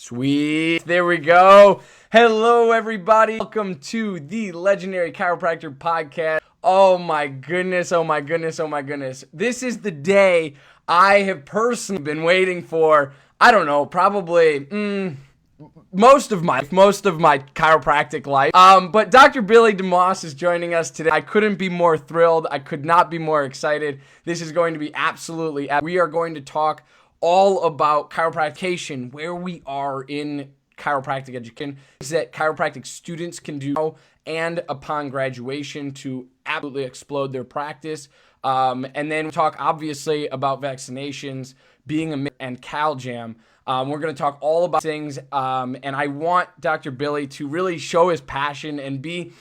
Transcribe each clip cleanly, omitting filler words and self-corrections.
Sweet. There we go. Hello, everybody. Welcome to the Legendary Chiropractor Podcast. Oh my goodness. Oh my goodness. Oh my goodness. This is the day I have personally been waiting for. I don't know, probably most of my chiropractic life. But Dr. Billy Demoss is joining us today. I couldn't be more thrilled. I could not be more excited. This is going to be absolutely. We are going to talk all about chiropractic, where we are in chiropractic education, that chiropractic students can do now and upon graduation to absolutely explode their practice. And then we talk obviously about vaccinations, being a myth, and CalJam. We're going to talk all about things, and I want Dr. Billy to really show his passion and be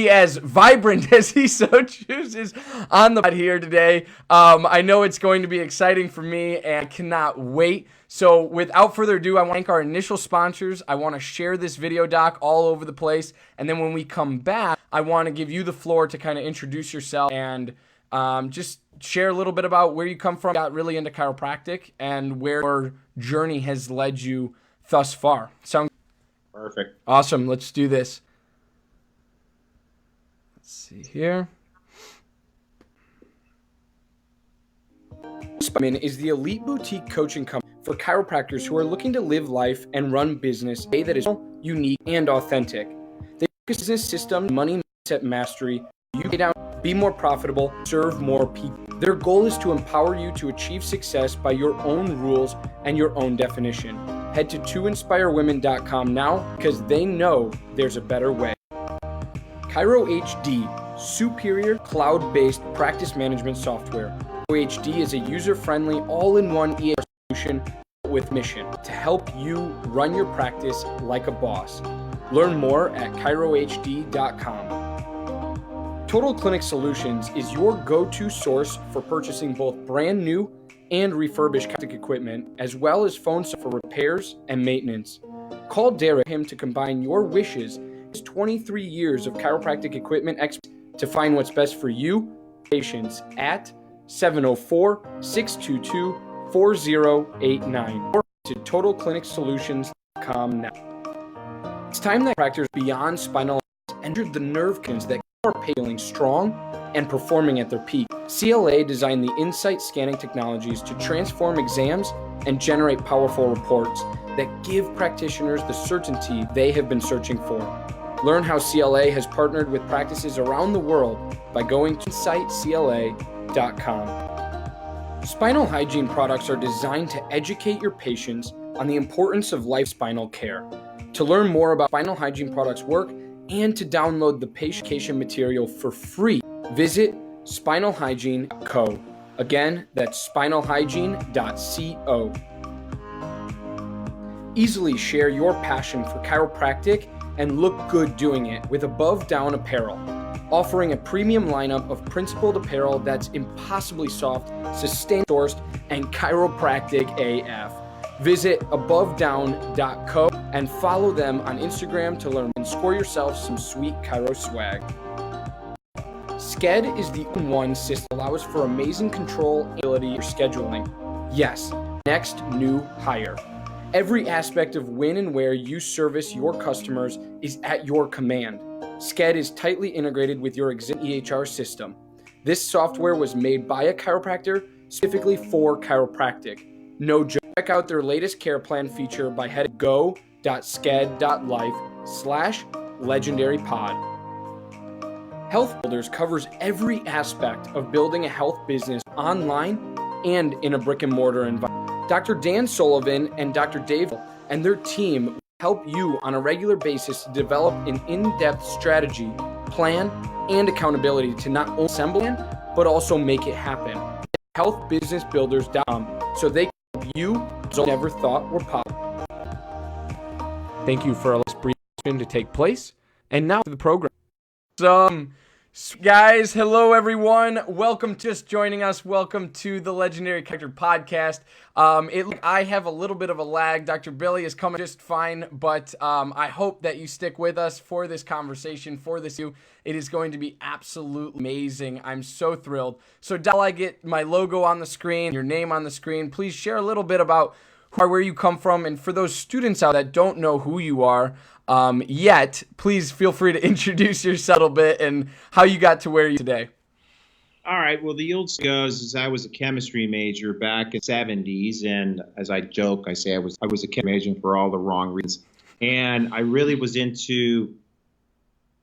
as vibrant as he so chooses on the pod here today. I know it's going to be exciting for me, and I cannot wait. So without further ado, I want to thank our initial sponsors. I want to share this video doc all over the place, and then when we come back, I want to give you the floor to kind of introduce yourself and just share a little bit about where you come from, got really into chiropractic, and where your journey has led you thus far. Sound perfect? Awesome. Let's do this. Let's see here. Spine is the elite boutique coaching company for chiropractors who are looking to live life and run business in a way that is unique and authentic. They focus business system, money mindset mastery. You pay down, be more profitable, serve more people. Their goal is to empower you to achieve success by your own rules and your own definition. Head to toinspirewomen.com now because they know there's a better way. Chiro HD, superior cloud-based practice management software. Chiro HD is a user-friendly, all-in-one EHR solution with mission to help you run your practice like a boss. Learn more at chirohd.com. Total Clinic Solutions is your go-to source for purchasing both brand new and refurbished chiropractic equipment, as well as phone for repairs and maintenance. Call Derek to combine your wishes, his 23 years of chiropractic equipment expertise, to find what's best for you, patients, at 704-622-4089 or to totalclinicsolutions.com now. It's time that chiropractors beyond spinal entered the nerve cons that are feeling strong and performing at their peak. CLA designed the Insight scanning technologies to transform exams and generate powerful reports that give practitioners the certainty they have been searching for. Learn how CLA has partnered with practices around the world by going to insightcla.com. Spinal hygiene products are designed to educate your patients on the importance of spinal care. To learn more about spinal hygiene products' work and to download the patient material for free, visit spinalhygiene.co. Again, that's spinalhygiene.co. Easily share your passion for chiropractic and look good doing it with Above Down Apparel, offering a premium lineup of principled apparel that's impossibly soft, sustained sourced, and chiropractic AF. Visit abovedown.co and follow them on Instagram to learn and score yourself some sweet chiro swag. Sked is the one system that allows for amazing control and ability for scheduling. Yes, next new hire. Every aspect of when and where you service your customers is at your command. Sked is tightly integrated with your existing EHR system. This software was made by a chiropractor specifically for chiropractic. No joke. Check out their latest care plan feature by heading go.sked.life/legendarypod. Health Builders covers every aspect of building a health business online and in a brick and mortar environment. Dr. Dan Sullivan and Dr. Dave and their team will help you on a regular basis to develop an in-depth strategy, plan, and accountability to not only assemble it, but also make it happen. Healthbusinessbuilders.com so they you never thought were possible. Thank you for allowing this briefing to take place. And now to the program. Guys, hello everyone. Welcome to just joining us. Welcome to the Legendary Chiropractor Podcast. I have a little bit of a lag. Dr. Billy is coming just fine, but I hope that you stick with us for this conversation, for this. It is going to be absolutely amazing. I'm so thrilled. So, while I get my logo on the screen, your name on the screen, please share a little bit about who are, where you come from, and for those students out that don't know who you are yet, please feel free to introduce yourself a little bit and how you got to where you are today. All right. Well, the old story goes is I was a chemistry major back in the 70s, and as I joke, I say I was a chemistry major for all the wrong reasons. And I really was into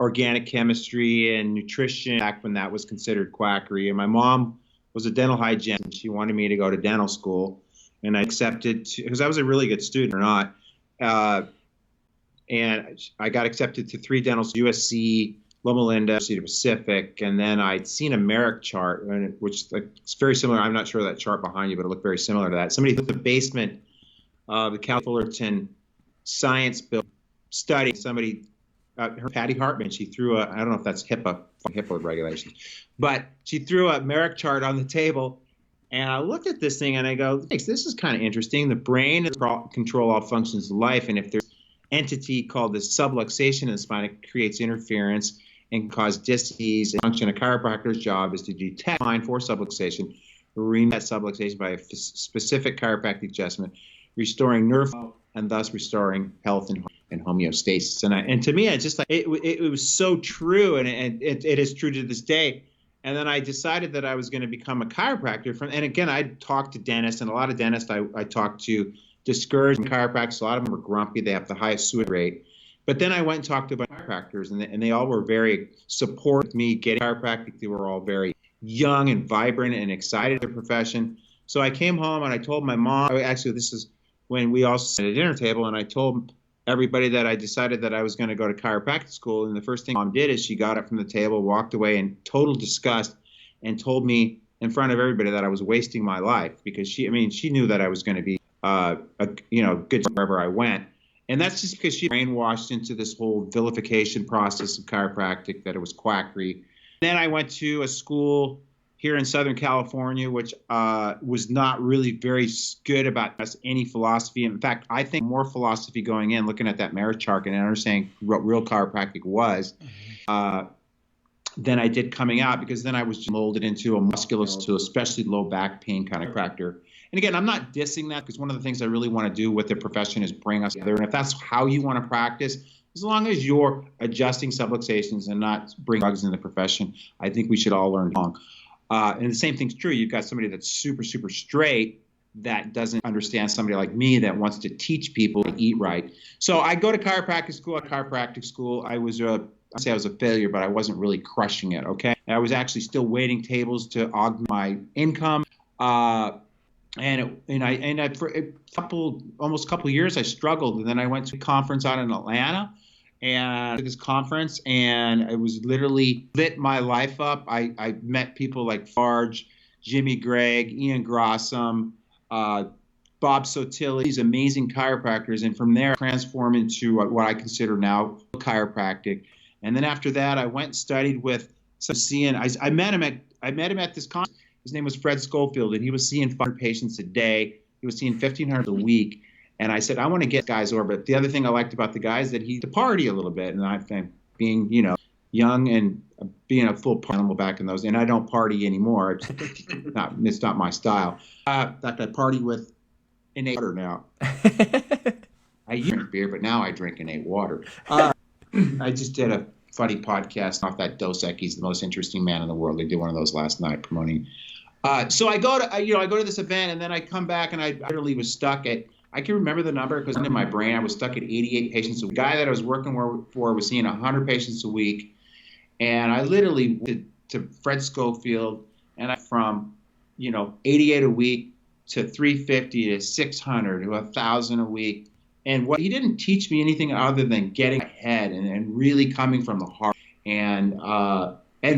organic chemistry and nutrition back when that was considered quackery. And my mom was a dental hygienist, and she wanted me to go to dental school, and I accepted because I was a really good student or not. And I got accepted to 3 dental schools, USC, Loma Linda, University of the Pacific, and then I'd seen a Merrick chart, which it's very similar. I'm not sure that chart behind you, but it looked very similar to that. Somebody put the basement of the Cal Fullerton Science Building study. Somebody, Patty Hartman, she threw I don't know if that's HIPAA regulations, but she threw a Merrick chart on the table, and I looked at this thing and I go, thanks, this is kind of interesting. The brain control all functions of life, and if there's an entity called the subluxation in the spine, it creates interference and cause dis-ease. And function of chiropractor's job is to detect spine for subluxation, remove that subluxation by a specific chiropractic adjustment, restoring nerve flow, and thus restoring health and homeostasis. And to me, it's just like it was so true, and it is true to this day. And then I decided that I was going to become a chiropractor. And again, I talked to dentists, and a lot of dentists I talked to discouraged chiropractors. A lot of them are grumpy. They have the highest suicide rate. But then I went and talked to chiropractors, and they all were very supportive of me getting chiropractic. They were all very young and vibrant and excited about their profession. So I came home and I told my mom, actually this is when we all sat at a dinner table, and I told everybody that I decided that I was going to go to chiropractic school. And the first thing Mom did is she got up from the table, walked away in total disgust, and told me in front of everybody that I was wasting my life, because she knew that I was going to be good wherever I went. And that's just because she brainwashed into this whole vilification process of chiropractic, that it was quackery. Then I went to a school here in Southern California, which was not really very good about any philosophy. In fact, I think more philosophy going in, looking at that Merrick chart and understanding what real chiropractic was, than I did coming out, because then I was molded into a musculoskeletal, to especially low back pain kind of chiropractor. And again, I'm not dissing that, because one of the things I really want to do with the profession is bring us together. And if that's how you want to practice, as long as you're adjusting subluxations and not bring drugs in the profession, I think we should all learn along. And the same thing's true. You've got somebody that's super, super straight that doesn't understand somebody like me that wants to teach people to eat right. So I go to chiropractic school. I was a failure, but I wasn't really crushing it, okay? I was actually still waiting tables to augment my income. And for almost a couple of years, I struggled. And then I went to a conference out in Atlanta, and this conference, and it was literally lit my life up. I met people like Farge, Jimmy Gregg, Ian Grossum, Bob Sotilli, these amazing chiropractors. And from there, I transformed into what I consider now chiropractic. And then after that, I went and studied with some cines. I met him at this conference. His name was Fred Schofield, and he was seeing 500 patients a day. He was seeing 1,500 a week. And I said, I want to get guys over. But the other thing I liked about the guy is that he to party a little bit. And I think being, young and being a full animal back in those, and I don't party anymore. It's not my style. In fact, I party with innate water now. I used to drink beer, but now I drink innate water. I just did a funny podcast off that Dos Equis, the most interesting man in the world. They did one of those last night promoting. So I go to this event, and then I come back, and I literally was stuck at, I can remember the number because in my brain I was stuck at 88 patients a week. The guy that I was working for was seeing 100 patients a week, and I literally went to Fred Schofield, and I from 88 a week to 350 to 600 to 1,000 a week. And what he didn't teach me anything other than getting ahead and really coming from the heart and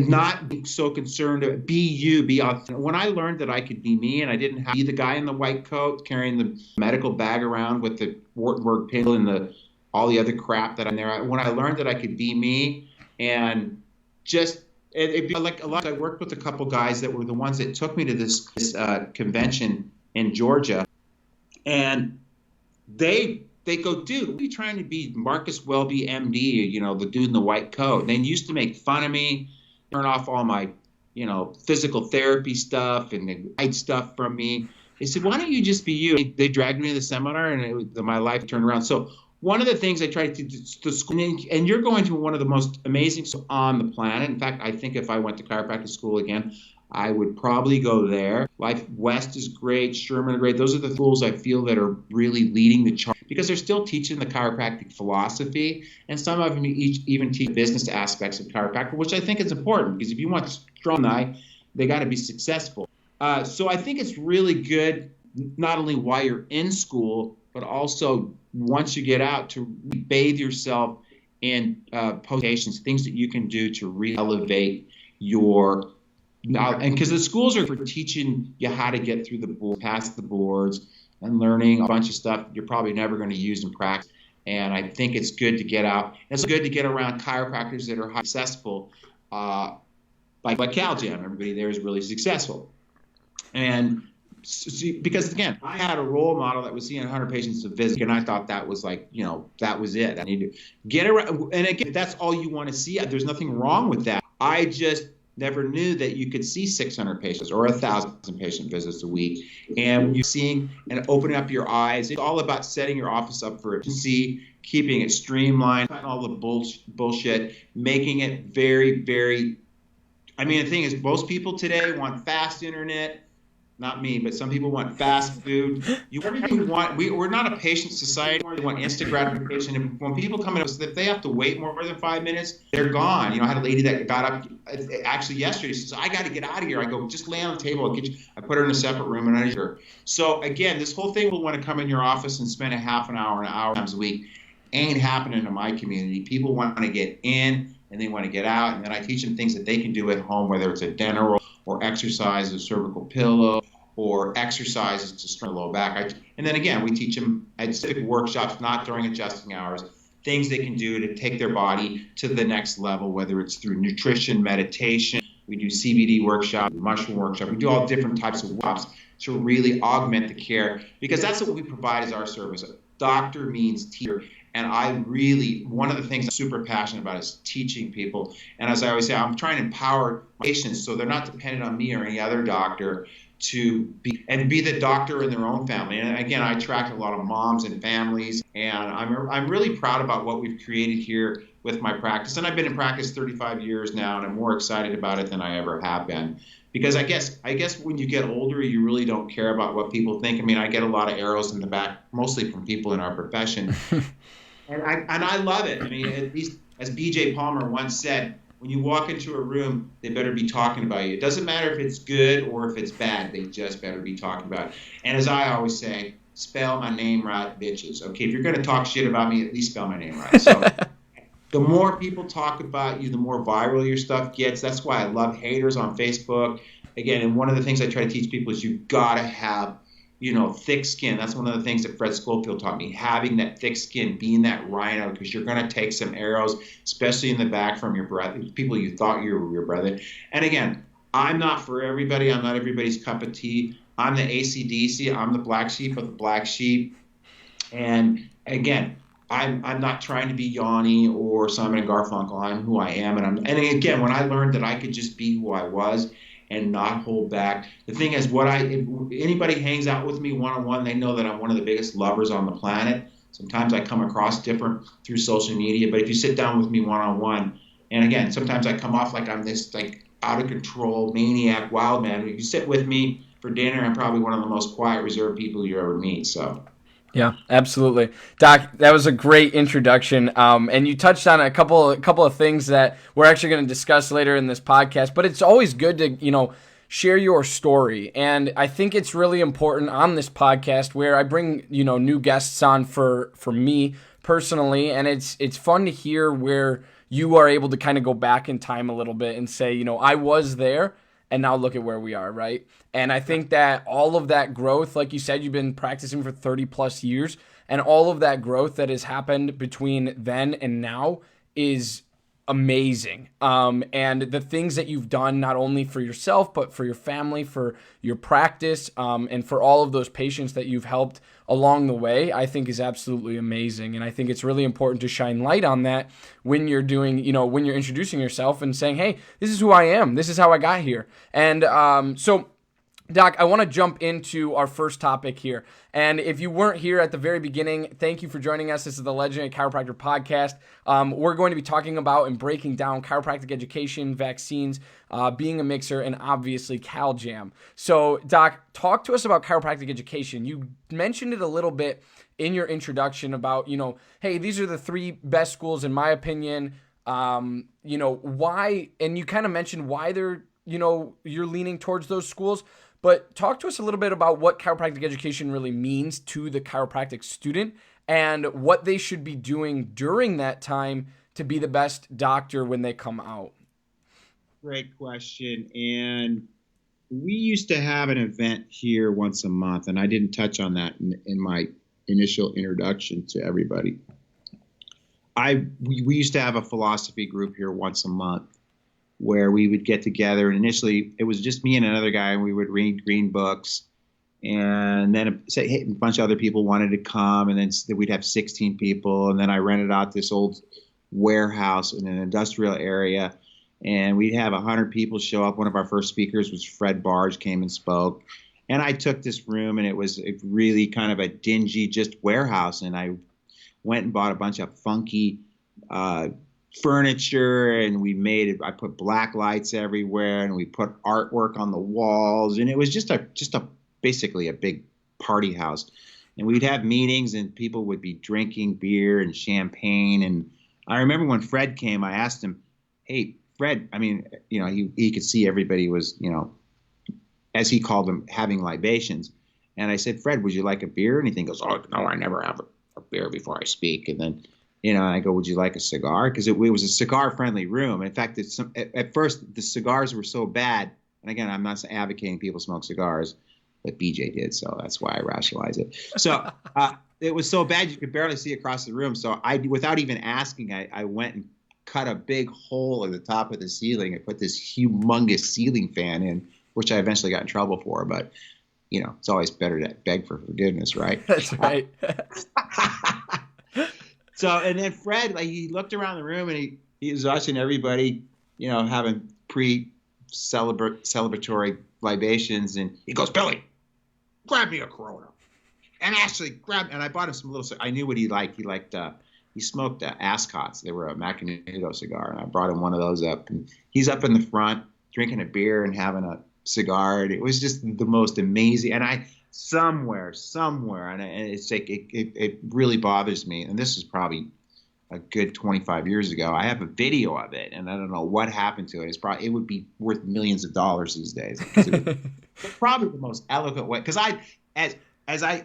not being so concerned to be authentic. When I learned that I could be me and I didn't have to be the guy in the white coat carrying the medical bag around with the Wartburg pill and all the other crap that I'm there. When I learned that I could be me and just it'd be like a lot. I worked with a couple guys that were the ones that took me to this convention in Georgia, and they go, dude, what are you trying to be? Marcus Welby, MD, the dude in the white coat. And they used to make fun of me, turn off all my, physical therapy stuff and they hide stuff from me. They said, why don't you just be you? They dragged me to the seminar, and my life turned around. So one of the things I tried to do, and you're going to one of the most amazing schools on the planet. In fact, I think if I went to chiropractic school again, I would probably go there. Life West is great, Sherman are great. Those are the schools I feel that are really leading the charge because they're still teaching the chiropractic philosophy, and some of them even teach business aspects of chiropractic, which I think is important because if you want strong eye, they got to be successful. So I think it's really good, not only while you're in school, but also once you get out to bathe yourself in post-patients, things that you can do to re-elevate your knowledge. And because the schools are for teaching you how to get through the board, pass the boards, and learning a bunch of stuff you're probably never going to use in practice. And I think it's good to get out. It's good to get around chiropractors that are successful, like CalJam. Everybody there is really successful. And because again, I had a role model that was seeing 100 patients a visit, and I thought that was like, that was it. I need to get around. And again, that's all you want to see. There's nothing wrong with that. I just never knew that you could see 600 patients or 1,000 patient visits a week. And you're seeing and opening up your eyes. It's all about setting your office up for efficiency, keeping it streamlined, all the bullshit, making it very, very. I mean, the thing is, most people today want fast internet. Not me, but some people want fast food. We're not a patient society. We want instant gratification. And when people come in, if they have to wait more than 5 minutes, they're gone. I had a lady that got up actually yesterday. She says, I got to get out of here. I go, just lay on the table. I put her in a separate room and I need her. So again, this whole thing will want to come in your office and spend a half an hour times a week ain't happening in my community. People want to get in and they want to get out. And then I teach them things that they can do at home, whether it's a dental roll or exercise, a cervical pillow, or exercises to strengthen the low back. And then again, we teach them at specific workshops, not during adjusting hours, things they can do to take their body to the next level, whether it's through nutrition, meditation. We do CBD workshop, mushroom workshop. We do all different types of workshops to really augment the care because that's what we provide as our service. Doctor means teacher. And one of the things I'm super passionate about is teaching people. And as I always say, I'm trying to empower patients so they're not dependent on me or any other doctor to be the doctor in their own family. And again, I attract a lot of moms and families, and I'm really proud about what we've created here with my practice. And I've been in practice 35 years now, and I'm more excited about it than I ever have been. Because I guess when you get older, you really don't care about what people think. I mean, I get a lot of arrows in the back, mostly from people in our profession. And I love it. I mean, at least as B.J. Palmer once said, when you walk into a room, they better be talking about you. It doesn't matter if it's good or if it's bad. They just better be talking about it. And as I always say, spell my name right, bitches. Okay, if you're going to talk shit about me, at least spell my name right. So the more people talk about you, the more viral your stuff gets. That's why I love haters on Facebook. Again, and one of the things I try to teach people is you've got to have thick skin. That's one of the things that Fred Schofield taught me, having that thick skin, being that rhino, because you're going to take some arrows, especially in the back from your brother, people you thought you were your brother. And again, I'm not for everybody. I'm not everybody's cup of tea. I'm the AC/DC. I'm the black sheep of the black sheep. And again, I'm not trying to be Yanni or Simon and Garfunkel. I'm who I am. And again, when I learned that I could just be who I was and not hold back. The thing is, if anybody hangs out with me one-on-one, they know that I'm one of the biggest lovers on the planet. Sometimes I come across different through social media, but if you sit down with me one-on-one, and again, sometimes I come off like I'm this out of control, maniac, wild man. If you sit with me for dinner, I'm probably one of the most quiet, reserved people you ever meet. So. Yeah, absolutely. Doc, that was a great introduction. And you touched on a couple of things that we're actually going to discuss later in this podcast, but it's always good to, share your story. And I think it's really important on this podcast where I bring, new guests on for me personally. And it's fun to hear where you are able to kind of go back in time a little bit and say, I was there and now look at where we are, right? And I think that all of that growth, like you said, you've been practicing for 30 plus years, and all of that growth that has happened between then and now is amazing. And the things that you've done, not only for yourself, but for your family, for your practice, and for all of those patients that you've helped along the way, I think is absolutely amazing. And I think it's really important to shine light on that when you're doing, when you're introducing yourself and saying, hey, this is who I am. This is how I got here. And so Doc, I want to jump into our first topic here. And if you weren't here at the very beginning, thank you for joining us. This is the Legendary Chiropractor Podcast. We're going to be talking about and breaking down chiropractic education, vaccines, being a mixer, and obviously CalJam. So, Doc, talk to us about chiropractic education. You mentioned it a little bit in your introduction about, hey, these are the 3 best schools in my opinion. Why, and you kind of mentioned why they're, you're leaning towards those schools. But talk to us a little bit about what chiropractic education really means to the chiropractic student and what they should be doing during that time to be the best doctor when they come out. Great question. And we used to have an event here once a month, and I didn't touch on that in my initial introduction to everybody. We used to have a philosophy group here once a month, where we would get together, and initially it was just me and another guy, and we would read green books, and then a bunch of other people wanted to come, and then we'd have 16 people, and then I rented out this old warehouse in an industrial area, and we'd have 100 people show up. One of our first speakers was Fred Barge, came and spoke, and I took this room, and it was really kind of a dingy just warehouse, and I went and bought a bunch of funky furniture, and I put black lights everywhere, and we put artwork on the walls, and it was just basically a big party house. And we'd have meetings, and people would be drinking beer and champagne. And I remember when Fred came, I asked him, "Hey, Fred," he could see everybody was, as he called them, having libations. And I said, "Fred, would you like a beer?" And he goes, "Oh, no, I never have a beer before I speak." And then I go, "Would you like a cigar?" Because it was a cigar-friendly room. In fact, at first, the cigars were so bad. And again, I'm not advocating people smoke cigars, but BJ did, so that's why I rationalize it. So it was so bad you could barely see across the room. So without even asking, I went and cut a big hole in the top of the ceiling and put this humongous ceiling fan in, which I eventually got in trouble for. But, it's always better to beg for forgiveness, right? That's right. So, and then Fred, he looked around the room, and he was watching everybody, having celebratory libations, and he goes, "Billy, grab me a Corona." And actually and I bought him some I knew what he liked. He smoked Ascots. They were a Macanudo cigar, and I brought him one of those up. And he's up in the front drinking a beer and having a cigar, and it was just the most amazing. And somewhere, and it's like it really bothers me. And this is probably a good 25 years ago. I have a video of it, and I don't know what happened to it. It would be worth millions of dollars these days. It's probably the most eloquent way, because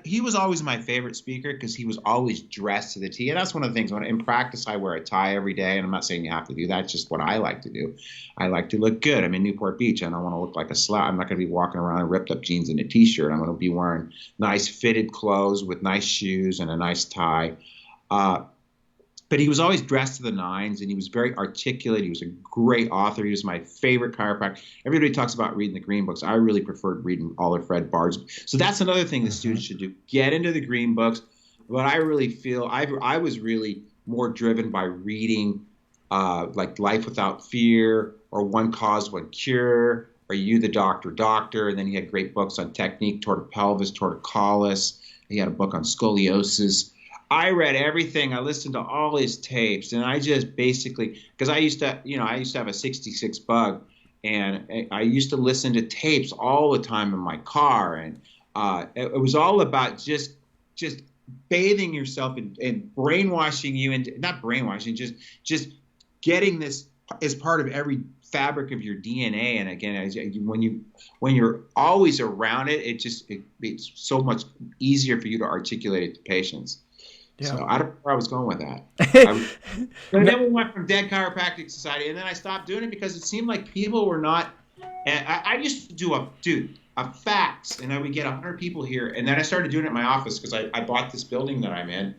he was always my favorite speaker, because he was always dressed to the T. And that's one of the things, in practice, I wear a tie every day, and I'm not saying you have to do that. It's just what I like to do. I like to look good. I'm in Newport Beach. I don't want to look like a slouch. I'm not going to be walking around in ripped up jeans and a T-shirt. I'm going to be wearing nice fitted clothes with nice shoes and a nice tie. But he was always dressed to the nines, and he was very articulate. He was a great author. He was my favorite chiropractor. Everybody talks about reading the green books. I really preferred reading all of Fred Bards. So that's another thing the students should do. Get into the green books. But I really feel I was really more driven by reading like Life Without Fear, or One Cause, One Cure, or You, the Doctor. And then he had great books on technique, tortipelvis, torticollis. He had a book on scoliosis. I read everything. I listened to all his tapes, and I just basically, because I used to have a 66 Bug, and I used to listen to tapes all the time in my car, and it was all about just bathing yourself and brainwashing you, and not brainwashing, just getting this as part of every fabric of your DNA. And again, when you're always around it, it's so much easier for you to articulate it to patients. Yeah. So I don't know where I was going with that. And then we went from Dead Chiropractic Society, and then I stopped doing it because it seemed like people were not. I used to do a fax, and I would get 100 people here, and then I started doing it in my office because I bought this building that I'm in,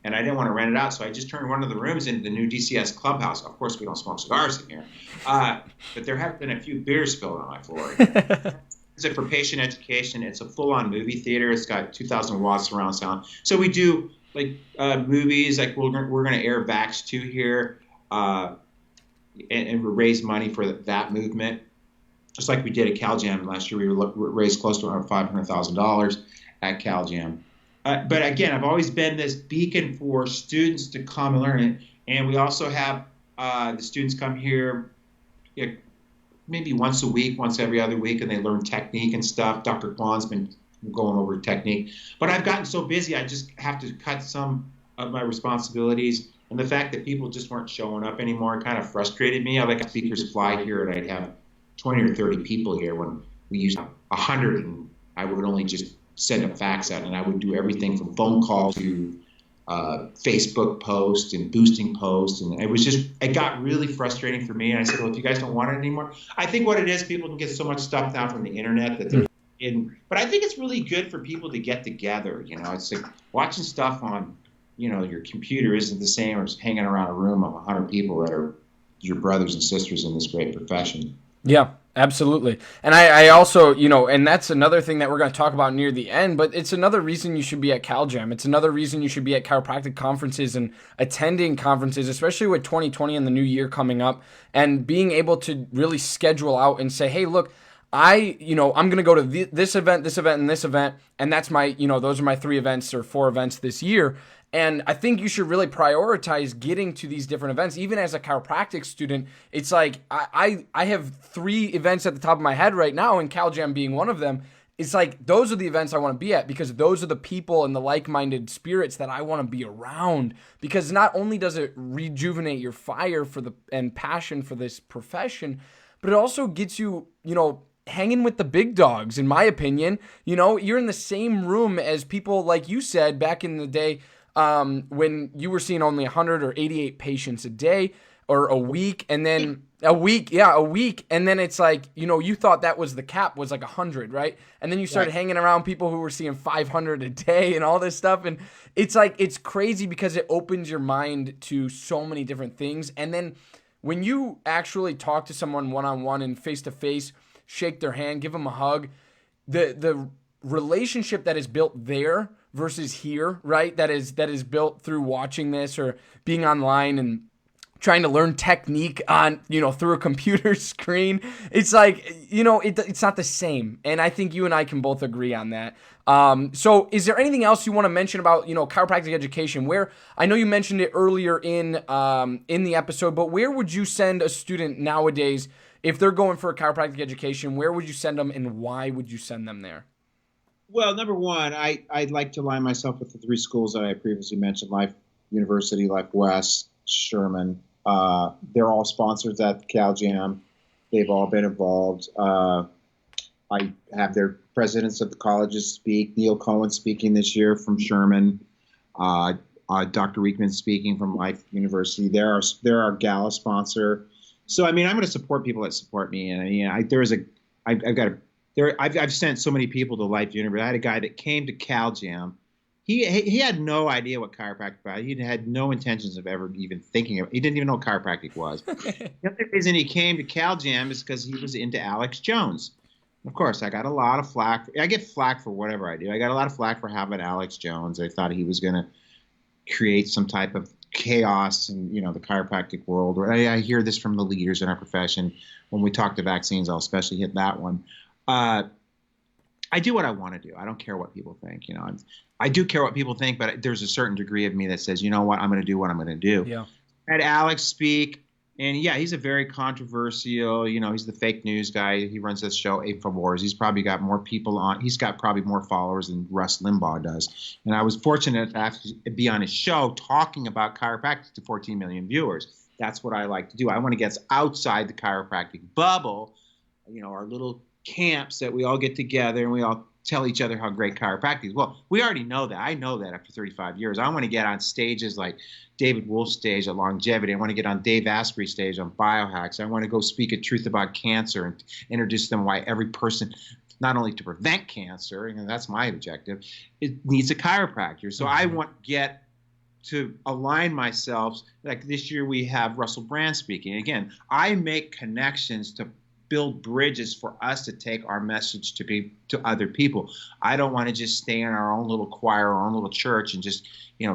and I didn't want to rent it out, so I just turned one of the rooms into the new DCS clubhouse. Of course, we don't smoke cigars in here, but there have been a few beers spilled on my floor. It's for patient education. It's a full-on movie theater. It's got 2,000 watts surround sound. So we do like movies, like we're going to air Vax 2 here, and raise money for that movement. just like we did at CalJam last year. We raised close to $500,000 at CalJam. But again, I've always been this beacon for students to come and learn it. And we also have the students come here maybe once a week, once every other week, and they learn technique and stuff. Dr. Kwan's been going over technique. But I've gotten so busy, I just have to cut some of my responsibilities. And the fact that people just weren't showing up anymore kind of frustrated me. I like speakers fly here, and I'd have 20 or 30 people here when we used 100, and I would only just send a fax out, and I would do everything from phone calls to Facebook posts and boosting posts, and it got really frustrating for me. And I said, well, if you guys don't want it anymore, I think what it is, people can get so much stuff down from the internet that they're in. But I think it's really good for people to get together. It's like watching stuff on, your computer isn't the same as hanging around a room of 100 people that are your brothers and sisters in this great profession. Yeah, absolutely. And I also, and that's another thing that we're going to talk about near the end, but it's another reason you should be at CalJam. It's another reason you should be at chiropractic conferences and attending conferences, especially with 2020 and the new year coming up, and being able to really schedule out and say, hey, look, I'm going to go to this event, and this event, and that's my, those are my 3 events or 4 events this year. And I think you should really prioritize getting to these different events. Even as a chiropractic student, it's like I have 3 events at the top of my head right now, and CalJam being one of them. It's like those are the events I want to be at, because those are the people and the like-minded spirits that I want to be around. Because not only does it rejuvenate your fire and passion for this profession, but it also gets you, hanging with the big dogs, in my opinion. You're in the same room as people, like you said, back in the day, when you were seeing only 100 or 88 patients a day or a week, and then a week. And then it's like, you thought that was the cap, was like 100, right? And then you started hanging around people who were seeing 500 a day and all this stuff. And it's like, it's crazy because it opens your mind to so many different things. And then when you actually talk to someone one-on-one and face-to-face, shake their hand, give them a hug, the relationship that is built there versus here, right? That is built through watching this or being online and trying to learn technique on, through a computer screen. It's like, it's not the same. And I think you and I can both agree on that. So is there anything else you want to mention about, chiropractic education? Where, I know you mentioned it earlier in the episode, but where would you send a student nowadays if they're going for a chiropractic education? Where would you send them, and why would you send them there? Well, number one, I'd like to align myself with the 3 schools that I previously mentioned: Life University, Life West, Sherman. They're all sponsors at CalJam. They've all been involved. I have their presidents of the colleges speak. Neil Cohen speaking this year from Sherman. Dr. Reekman speaking from Life University. They're our gala sponsor. So, I'm going to support people that support me. And I've sent so many people to Life University. I had a guy that came to CalJam. He had no idea what chiropractic was. He had no intentions of ever even thinking of it. He didn't even know what chiropractic was. The other reason he came to CalJam is because he was into Alex Jones. Of course, I got a lot of flack. I get flack for whatever I do. I got a lot of flack for having Alex Jones. I thought he was going to create some type of chaos in the chiropractic world. I hear this from the leaders in our profession. When we talk to vaccines, I'll especially hit that one. I do what I want to do. I don't care what people think. I do care what people think, but there's a certain degree of me that says, you know what, I'm going to do what I'm going to do. Yeah. I had Alex speak, and he's a very controversial. He's the fake news guy. He runs this show, InfoWars. He's probably got more people on. He's got probably more followers than Russ Limbaugh does. And I was fortunate to have to be on his show talking about chiropractic to 14 million viewers. That's what I like to do. I want to get outside the chiropractic bubble, our little camps that we all get together and we all tell each other how great chiropractic is. Well, we already know that. I know that after 35 years. I want to get on stages like David Wolf's stage at Longevity. I want to get on Dave Asprey's stage on Biohacks. I want to go speak at Truth About Cancer and introduce them why every person, not only to prevent cancer, and that's my objective, it needs a chiropractor. So I want to get to align myself. Like this year we have Russell Brand speaking. Again, I make connections to build bridges for us to take our message to other people. I don't want to just stay in our own little choir, our own little church, and just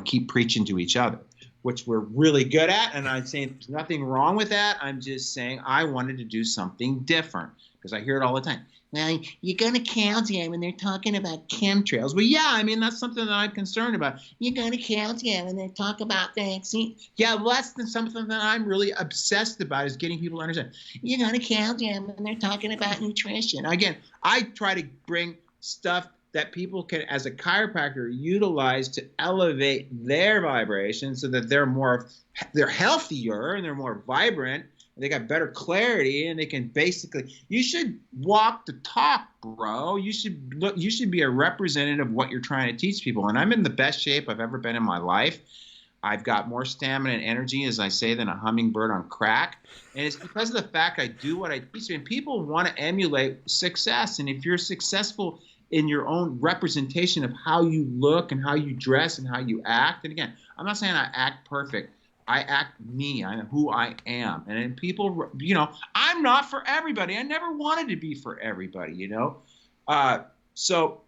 keep preaching to each other, which we're really good at. And I'm saying there's nothing wrong with that. I'm just saying I wanted to do something different because I hear it all the time. Well, you're going to Calgary when they're talking about chemtrails. Well, yeah, I mean, that's something that I'm concerned about. You're going to Calgary when they talk about vaccines. Yeah, well, that's something that I'm really obsessed about, is getting people to understand. You're going to Calgary when they're talking about nutrition. Again, I try to bring stuff that people can, as a chiropractor, utilize to elevate their vibration so that they're healthier and they're more vibrant. They got better clarity, and they can basically, you should walk the talk, bro. You should be a representative of what you're trying to teach people. And I'm in the best shape I've ever been in my life. I've got more stamina and energy, as I say, than a hummingbird on crack. And it's because of the fact I do what I teach. And people want to emulate success. And if you're successful in your own representation of how you look and how you dress and how you act, and again, I'm not saying I act perfect. I act me. I am who I am. And then people, I'm not for everybody. I never wanted to be for everybody, So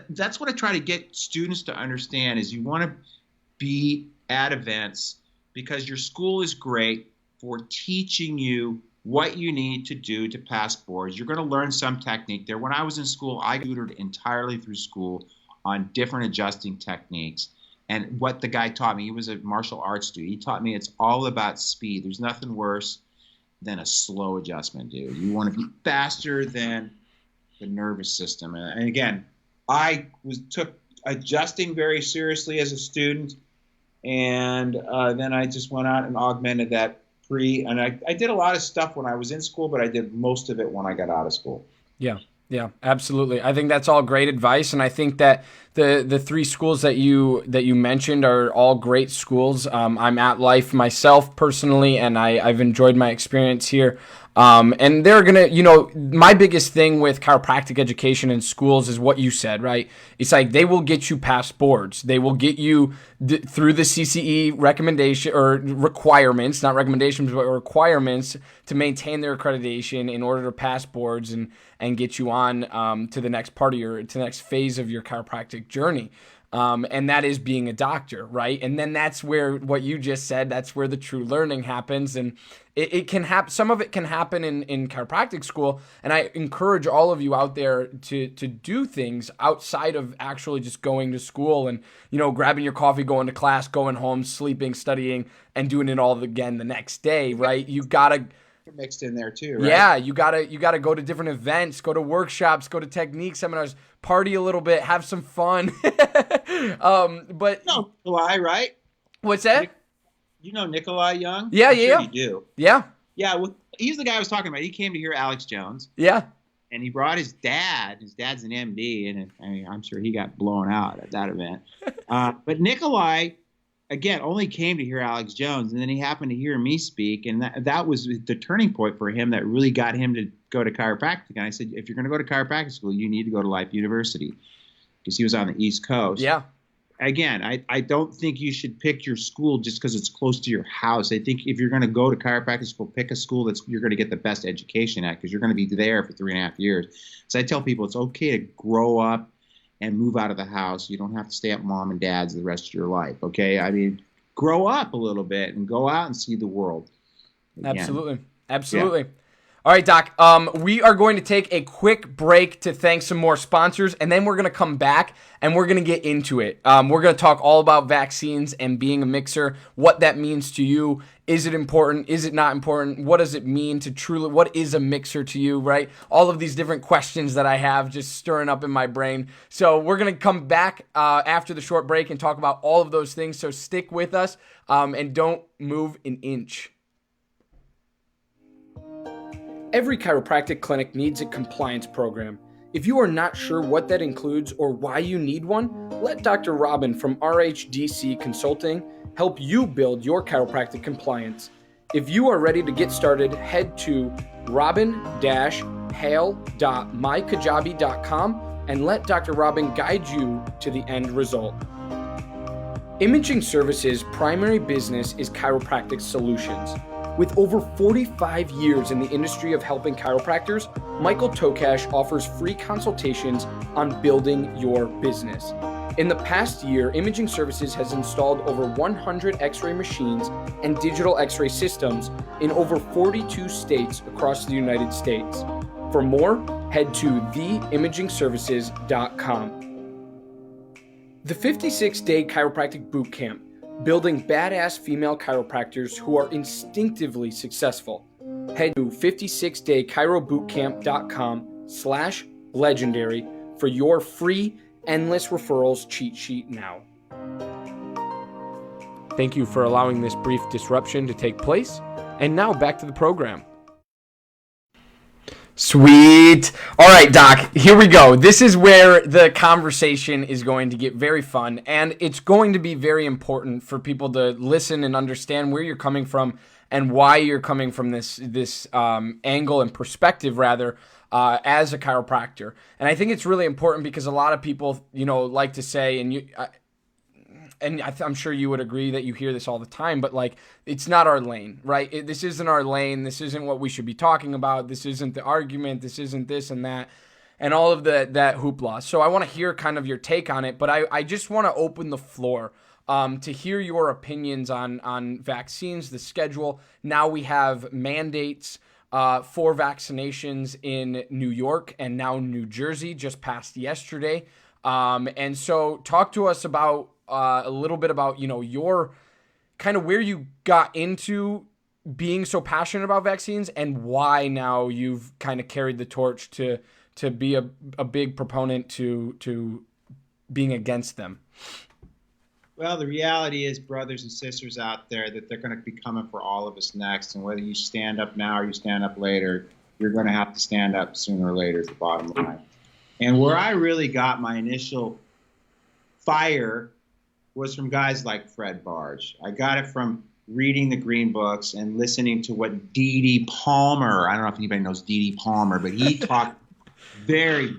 that's what I try to get students to understand, is you want to be at events because your school is great for teaching you what you need to do to pass boards. You're going to learn some technique there. When I was in school, I tutored entirely through school on different adjusting techniques. And what the guy taught me, he was a martial arts dude. He taught me it's all about speed. There's nothing worse than a slow adjustment, dude. You want to be faster than the nervous system. And again, I took adjusting very seriously as a student, and then I just went out and augmented that and I did a lot of stuff when I was in school, but I did most of it when I got out of school. Yeah, absolutely. I think that's all great advice, and I think that the three schools that you mentioned are all great schools. I'm at Life myself personally, and I've enjoyed my experience here. And they're gonna, my biggest thing with chiropractic education in schools is what you said, right? It's like they will get you past boards. They will get you through the CCE recommendation or requirements, not recommendations, but requirements to maintain their accreditation in order to pass boards and get you on to the next part of to the next phase of your chiropractic journey. And that is being a doctor, right? And then that's where what you just said, that's where the true learning happens. And it can happen. Some of it can happen in chiropractic school. And I encourage all of you out there to do things outside of actually just going to school and, grabbing your coffee, going to class, going home, sleeping, studying, and doing it all again the next day, right? You gotta mixed in there too, right? Yeah, you gotta go to different events, go to workshops, go to technique seminars, party a little bit, have some fun. But Nikolai, right? What's that? You know Nikolai Young? Yeah, I'm yeah, sure you do. Yeah. Yeah, well, he's the guy I was talking about. He came to hear Alex Jones. Yeah. And he brought his dad. His dad's an MD, and I'm sure he got blown out at that event. But Nikolai, again, only came to hear Alex Jones, and then he happened to hear me speak, and that was the turning point for him that really got him to go to chiropractic. And I said, if you're going to go to chiropractic school, you need to go to Life University, because he was on the East Coast. Yeah. Again, I don't think you should pick your school just because it's close to your house. I think if you're going to go to chiropractic school, pick a school you're going to get the best education at, because you're going to be there for 3.5 years. So I tell people it's okay to grow up and move out of the house. You don't have to stay at mom and dad's the rest of your life, okay? I mean, grow up a little bit and go out and see the world. Again. Absolutely. Yeah. All right, Doc, we are going to take a quick break to thank some more sponsors, and then we're going to come back and we're going to get into it. We're going to talk all about vaccines and being a mixer, what that means to you. Is it important? Is it not important? What does it mean to truly, what is a mixer to you, right? All of these different questions that I have just stirring up in my brain. So we're going to come back after the short break and talk about all of those things. So stick with us and don't move an inch. Every chiropractic clinic needs a compliance program. If you are not sure what that includes or why you need one, let Dr. Robin from RHDC Consulting help you build your chiropractic compliance. If you are ready to get started, head to robin-hale.mykajabi.com and let Dr. Robin guide you to the end result. Imaging Services' primary business is chiropractic solutions. With over 45 years in the industry of helping chiropractors, Michael Tokash offers free consultations on building your business. In the past year, Imaging Services has installed over 100 X-ray machines and digital X-ray systems in over 42 states across the United States. For more, head to theimagingservices.com. The 56-day chiropractic boot camp, building badass female chiropractors who are instinctively successful. Head to 56daychirobootcamp.com/legendary for your free endless referrals cheat sheet now. Thank you for allowing this brief disruption to take place. And now back to the program. Sweet. All right, Doc, here we go. This is where the conversation is going to get very fun, and it's going to be very important for people to listen and understand where you're coming from and why you're coming from this angle and perspective, rather, as a chiropractor. And I think it's really important because a lot of people, like to say, I'm sure you would agree that you hear this all the time, but like, it's not our lane, right? This isn't our lane. This isn't what we should be talking about. This isn't the argument. This isn't this and that, and all of that hoopla. So I want to hear kind of your take on it, but I just want to open the floor to hear your opinions on vaccines, the schedule. Now we have mandates for vaccinations in New York and now New Jersey, just passed yesterday. And so talk to us about a little bit about, your kind of where you got into being so passionate about vaccines and why now you've kind of carried the torch to be a big proponent to being against them. Well, the reality is, brothers and sisters out there, that they're going to be coming for all of us next. And whether you stand up now or you stand up later, you're going to have to stand up sooner or later is the bottom line. And where I really got my initial fire was from guys like Fred Barge. I got it from reading the green books and listening to what D.D. Palmer, I don't know if anybody knows D.D. Palmer, but he talked very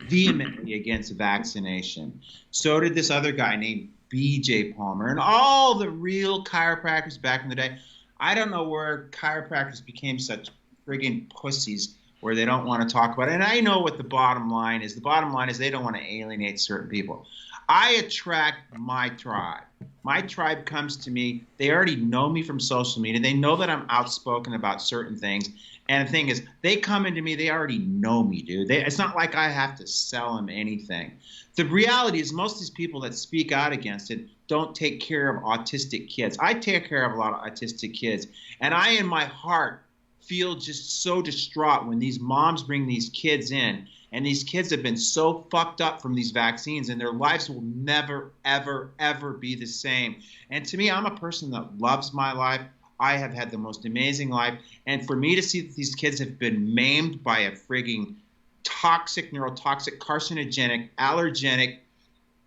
vehemently against vaccination. So did this other guy named B.J. Palmer and all the real chiropractors back in the day. I don't know where chiropractors became such friggin' pussies where they don't want to talk about it. And I know what the bottom line is. The bottom line is they don't want to alienate certain people. I attract my tribe. My tribe comes to me. They already know me from social media. They know that I'm outspoken about certain things. And the thing is, they come into me, they already know me, dude. It's not like I have to sell them anything. The reality is most of these people that speak out against it don't take care of autistic kids. I take care of a lot of autistic kids. And I, in my heart, feel just so distraught when these moms bring these kids in. And these kids have been so fucked up from these vaccines, and their lives will never, ever, ever be the same. And to me, I'm a person that loves my life. I have had the most amazing life. And for me to see that these kids have been maimed by a frigging toxic, neurotoxic, carcinogenic, allergenic,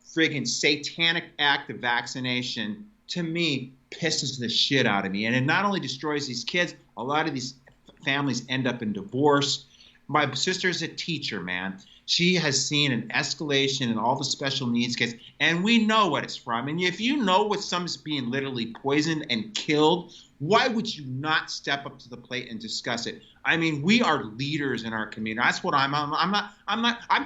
friggin' satanic act of vaccination, to me, pisses the shit out of me. And it not only destroys these kids, a lot of these families end up in divorce. My sister's a teacher, man. She has seen an escalation in all the special needs kids, and we know what it's from. And if you know what someone's being literally poisoned and killed, why would you not step up to the plate and discuss it? I mean, we are leaders in our community. That's what I'm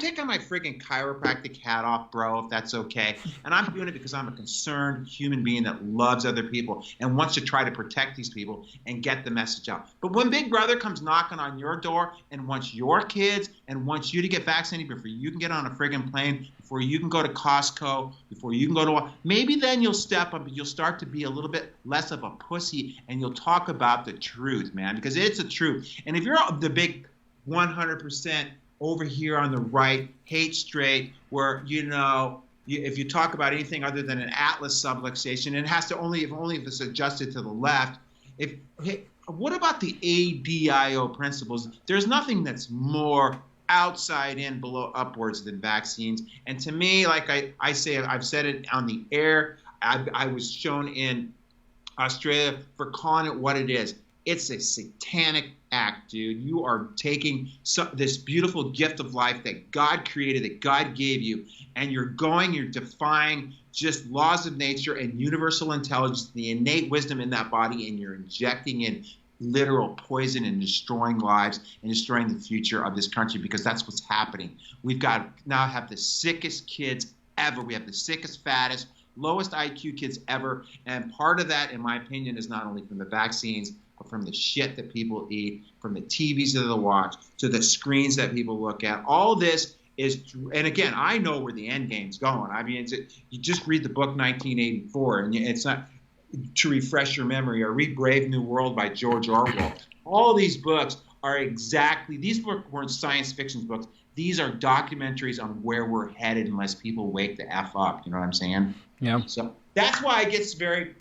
taking my freaking chiropractic hat off, bro, if that's okay. And I'm doing it because I'm a concerned human being that loves other people and wants to try to protect these people and get the message out. But when Big Brother comes knocking on your door and wants your kids and wants you to get vaccinated before you can get on a friggin' plane, before you can go to Costco, before you can go to maybe then you'll step up and you'll start to be a little bit less of a pussy and you'll talk about the truth, man, because it's the truth. And if you're the big 100% over here on the right, hate straight, where, if you talk about anything other than an atlas subluxation, it has to only if it's adjusted to the left. What about the ADIO principles? There's nothing that's more outside in, below, upwards than vaccines. And to me, like I say, I've said it on the air. I was shown in Australia for calling it what it is. It's a satanic act, dude. You are taking this beautiful gift of life that God created, that God gave you, and you're defying just laws of nature and universal intelligence, the innate wisdom in that body, and you're injecting in literal poison and destroying lives and destroying the future of this country, because that's what's happening. We've got now have the sickest kids ever. We have the sickest, fattest, lowest IQ kids ever. And part of that, in my opinion, is not only from the vaccines, from the shit that people eat, from the TVs that they watch, to the screens that people look at. All this is, and again, I know where the end game's going. I mean, you just read the book 1984, and it's not to refresh your memory, or read Brave New World by George Orwell. All these books are these books weren't science fiction books. These are documentaries on where we're headed unless people wake the F up. You know what I'm saying? Yeah. So that's why it gets very,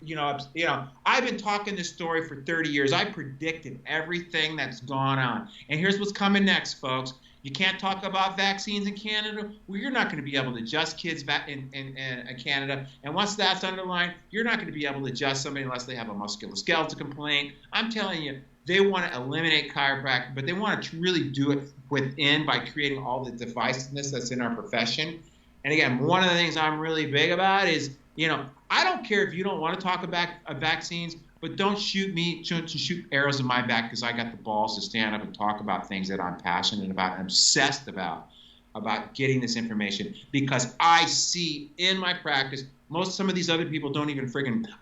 I've been talking this story for 30 years. I predicted everything that's gone on. And here's what's coming next, folks. You can't talk about vaccines in Canada. Well, you're not going to be able to adjust kids back in Canada. And once that's underlined, you're not going to be able to adjust somebody unless they have a musculoskeletal complaint. I'm telling you, they want to eliminate chiropractic, but they want to really do it within by creating all the divisiveness that's in our profession. And again, one of the things I'm really big about is, I don't care if you don't want to talk about vaccines, but don't shoot arrows in my back because I got the balls to stand up and talk about things that I'm passionate about and obsessed about getting this information, because I see in my practice, some of these other people don't even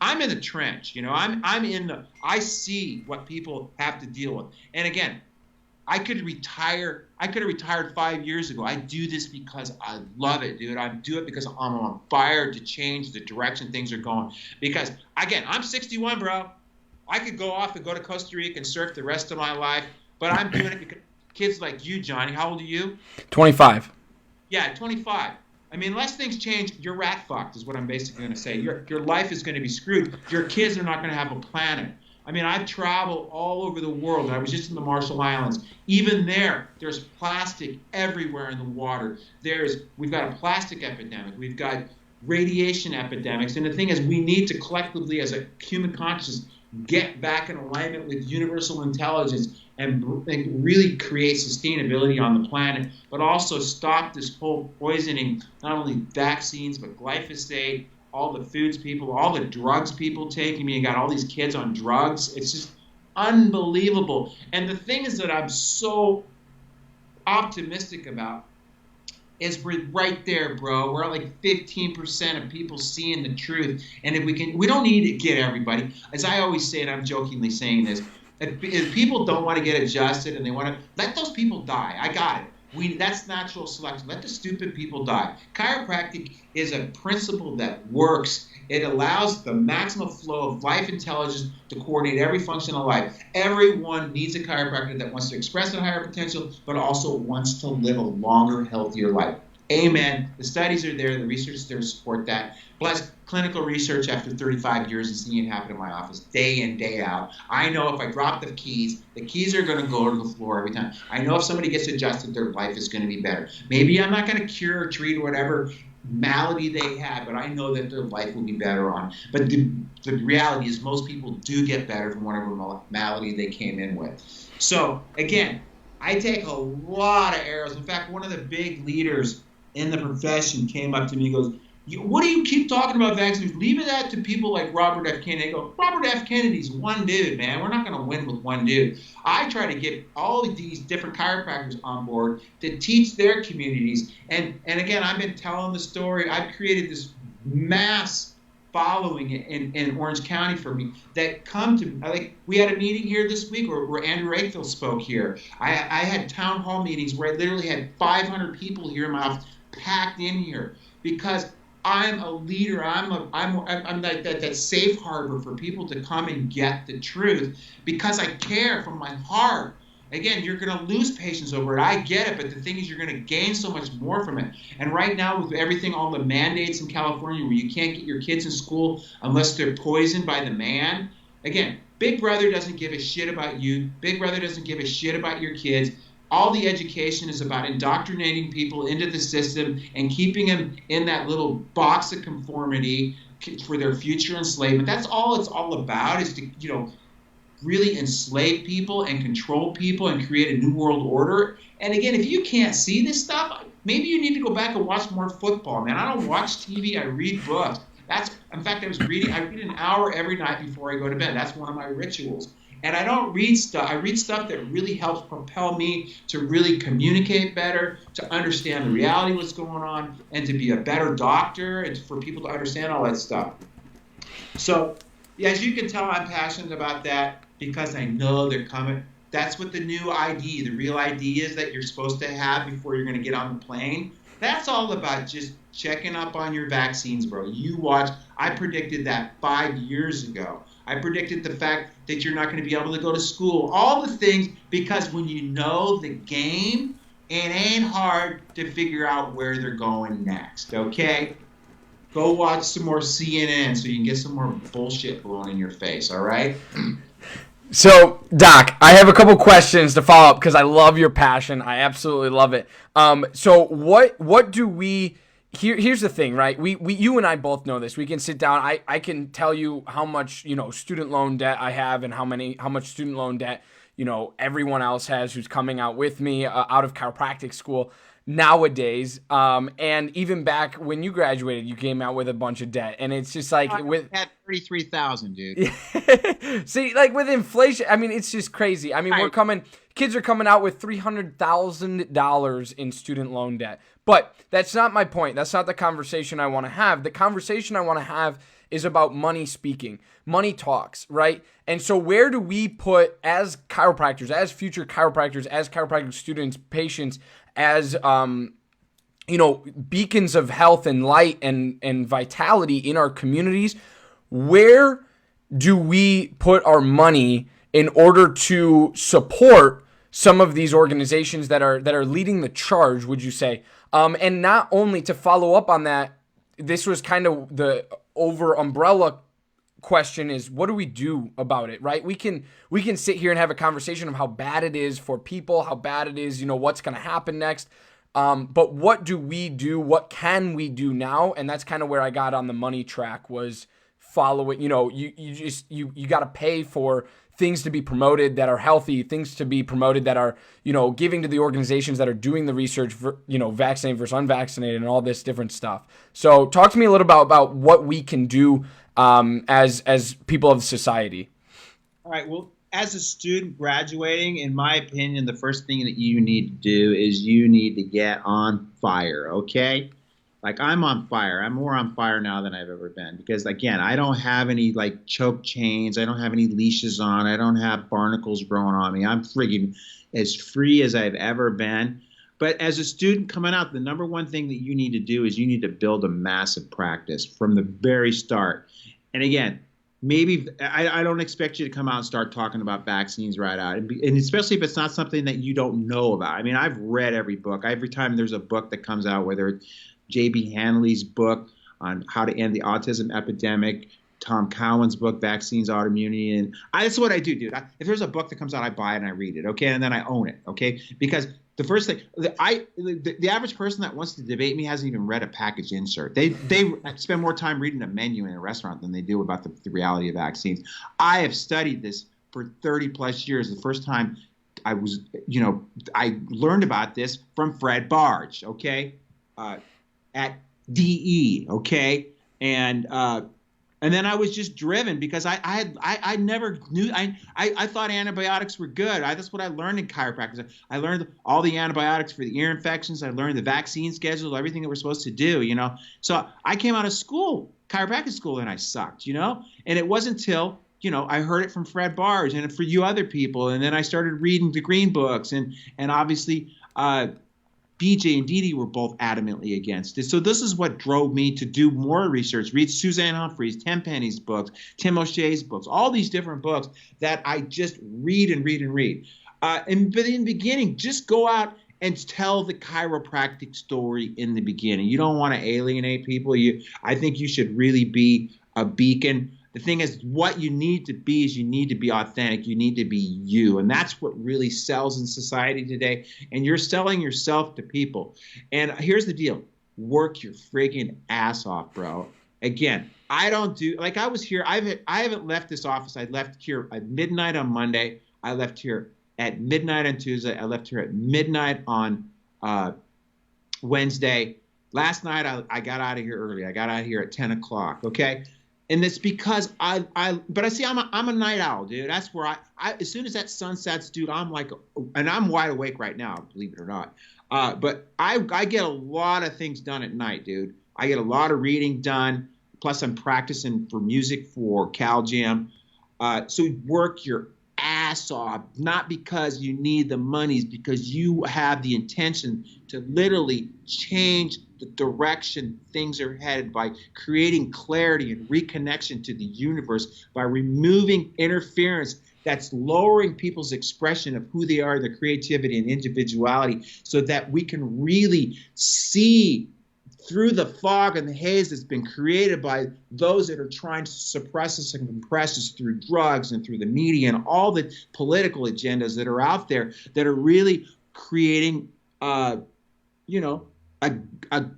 I'm in the trench, I see what people have to deal with. And again, I could have retired 5 years ago. I do this because I love it, dude. I do it because I'm on fire to change the direction things are going. Because, again, I'm 61, bro. I could go off and go to Costa Rica and surf the rest of my life, but I'm doing it because kids like you, Johnny, how old are you? 25. Yeah, 25. I mean, unless things change, you're rat fucked is what I'm basically going to say. Your life is going to be screwed. Your kids are not going to have a planet. I mean, I've traveled all over the world. I was just in the Marshall Islands. Even there's plastic everywhere in the water. We've got a plastic epidemic. We've got radiation epidemics. And the thing is, we need to collectively, as a human consciousness, get back in alignment with universal intelligence and really create sustainability on the planet, but also stop this whole poisoning, not only vaccines, but glyphosate, all the foods people, all the drugs people take. I mean, you got all these kids on drugs. It's just unbelievable. And the thing is that I'm so optimistic about is we're right there, bro. We're at like 15% of people seeing the truth. And if we don't need to get everybody. As I always say, and I'm jokingly saying this, if people don't want to get adjusted and they want to, let those people die. I got it. That's natural selection. Let the stupid people die. Chiropractic is a principle that works. It allows the maximum flow of life intelligence to coordinate every function of life. Everyone needs a chiropractor that wants to express a higher potential, but also wants to live a longer, healthier life. Amen. The studies are there. The research is there to support that. Plus, clinical research after 35 years and seeing it happen in my office day in, day out. I know if I drop the keys are going to go to the floor every time. I know if somebody gets adjusted, their life is going to be better. Maybe I'm not going to cure or treat whatever malady they had, but I know that their life will be better on. But the reality is most people do get better from whatever malady they came in with. So, again, I take a lot of arrows. In fact, one of the big leaders in the profession came up to me and goes, what do you keep talking about vaccines? Leave it out to people like Robert F. Kennedy. I go, Robert F. Kennedy's one dude, man. We're not going to win with one dude. I try to get all of these different chiropractors on board to teach their communities. And again, I've been telling the story. I've created this mass following in Orange County for me that come to, like, we had a meeting here this week where Andrew Rakefield spoke here. I had town hall meetings where I literally had 500 people here in my office packed in here because I'm a leader. I'm like that safe harbor for people to come and get the truth because I care from my heart. Again, you're going to lose patience over it. I get it, but the thing is you're going to gain so much more from it. And right now with everything, all the mandates in California where you can't get your kids in school unless they're poisoned by the man. Again, Big Brother doesn't give a shit about you. Big Brother doesn't give a shit about your kids. All the education is about indoctrinating people into the system and keeping them in that little box of conformity for their future enslavement. That's all it's all about, is to, really enslave people and control people and create a new world order. And again, if you can't see this stuff, maybe you need to go back and watch more football, man. I don't watch TV. I read books. In fact, I read an hour every night before I go to bed. That's one of my rituals. And I don't read stuff. I read stuff that really helps propel me to really communicate better, to understand the reality of what's going on, and to be a better doctor, and for people to understand all that stuff. So, yeah, as you can tell, I'm passionate about that. because I know they're coming. That's what the new ID, the real ID is that you're supposed to have before you're going to get on the plane. That's all about just checking up on your vaccines, bro. You watch. I predicted that 5 years ago. I predicted the fact that you're not going to be able to go to school. All the things, because when you know the game, it ain't hard to figure out where they're going next, okay? Go watch some more CNN so you can get some more bullshit blown in your face, all right? So, Doc, I have a couple questions to follow up because I love your passion. I absolutely love it. So what do we? Here's the thing, right? You and I both know this. We can sit down. I can tell you how much student loan debt I have and how much student loan debt everyone else has who's coming out with me out of chiropractic school nowadays. And even back when you graduated, you came out with a bunch of debt, and it's just like with at 33,000, dude. See, like with inflation, I mean, it's just crazy. I mean, kids are coming out with $300,000 in student loan debt. But that's not my point. That's not the conversation I want to have. The conversation I want to have is about money speaking. Money talks, right? And so where do we put, as chiropractors, as future chiropractors, as chiropractic students, patients, as beacons of health and light and vitality in our communities, where do we put our money in order to support some of these organizations that are leading the charge, would you say? And not only to follow up on that, this was kind of the over umbrella question is, what do we do about it, right? We can sit here and have a conversation of how bad it is for people, how bad it is, what's going to happen next. But what do we do? What can we do now? And that's kind of where I got on the money track, was follow it. You got to pay for things to be promoted that are healthy, things to be promoted that are, giving to the organizations that are doing the research for, vaccinated versus unvaccinated and all this different stuff. So talk to me a little about what we can do as people of society. All right. Well, as a student graduating, in my opinion, the first thing that you need to do is you need to get on fire, okay? Like, I'm on fire. I'm more on fire now than I've ever been because, again, I don't have any, choke chains. I don't have any leashes on. I don't have barnacles growing on me. I'm friggin' as free as I've ever been. But as a student coming out, the number one thing that you need to do is you need to build a massive practice from the very start. And, again, maybe I don't expect you to come out and start talking about vaccines right out, and especially if it's not something that you don't know about. I mean, I've read every book. Every time there's a book that comes out, whether it's J.B. Hanley's book on how to end the autism epidemic, Tom Cowan's book, Vaccines, Autoimmunity, and that's what I do, dude. If there's a book that comes out, I buy it and I read it, okay, and then I own it, okay, because the first thing, the average person that wants to debate me hasn't even read a package insert. They spend more time reading a menu in a restaurant than they do about the reality of vaccines. I have studied this for 30 plus years. The first time I was, I learned about this from Fred Barge, okay, at DE, okay, and then I was just driven because I never knew. I thought antibiotics were good. That's what I learned in chiropractic. I learned all the antibiotics for the ear infections. I learned the vaccine schedule, everything that we're supposed to do, So I came out of school, chiropractic school, and I sucked, And it wasn't until, I heard it from Fred Barge and for you other people. And then I started reading the green books and obviously BJ and Dee Dee were both adamantly against it. So this is what drove me to do more research, read Suzanne Humphries, Tenpenny's books, Tim O'Shea's books, all these different books that I just read and read and read. But in the beginning, just go out and tell the chiropractic story in the beginning. You don't want to alienate people. I think you should really be a beacon. The thing is, what you need to be is you need to be authentic. You need to be you. And that's what really sells in society today. And you're selling yourself to people. And here's the deal. Work your friggin' ass off, bro. Again, I don't do, like I was here. I haven't left this office. I left here at midnight on Monday. I left here at midnight on Tuesday. I left here at midnight on Wednesday. Last night, I got out of here early. I got out of here at 10 o'clock, okay? And it's because but I see I'm a night owl, dude. That's where I as soon as that sun sets, dude, I'm like, and I'm wide awake right now, believe it or not. But I get a lot of things done at night, dude. I get a lot of reading done. Plus I'm practicing for music for Cal Jam. So work your ass off, not because you need the monies, because you have the intention to literally change the direction things are headed by creating clarity and reconnection to the universe, by removing interference that's lowering people's expression of who they are, their creativity and individuality, so that we can really see through the fog and the haze that's been created by those that are trying to suppress us and compress us through drugs and through the media and all the political agendas that are out there that are really creating, a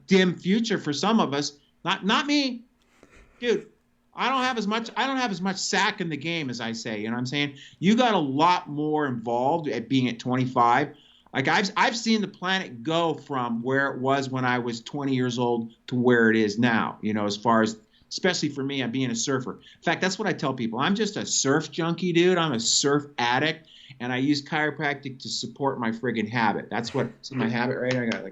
dim future for some of us. Not me, dude. I don't have as much sack in the game as I say. You know what I'm saying? You got a lot more involved at being at 25. Like I've seen the planet go from where it was when I was 20 years old to where it is now, as far as, especially for me, I'm being a surfer. In fact, that's what I tell people. I'm just a surf junkie, dude. I'm a surf addict, and I use chiropractic to support my friggin' habit. That's my habit, right? I got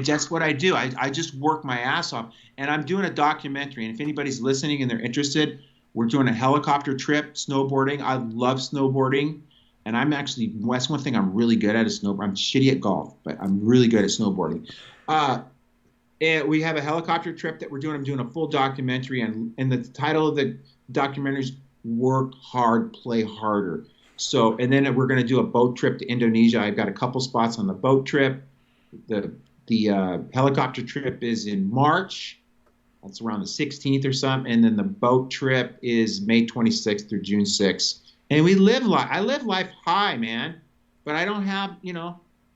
that's what I do. I just work my ass off, and I'm doing a documentary, and if anybody's listening and they're interested, we're doing a helicopter trip, snowboarding. I love snowboarding. And that's one thing I'm really good at is snowboarding. I'm shitty at golf, but I'm really good at snowboarding. And we have a helicopter trip that we're doing. I'm doing a full documentary, and the title of the documentary is Work Hard, Play Harder. So, and then we're going to do a boat trip to Indonesia. I've got a couple spots on the boat trip. The helicopter trip is in March. That's around the 16th or something. And then the boat trip is May 26th through June 6th. And I live life high, man, but I don't have,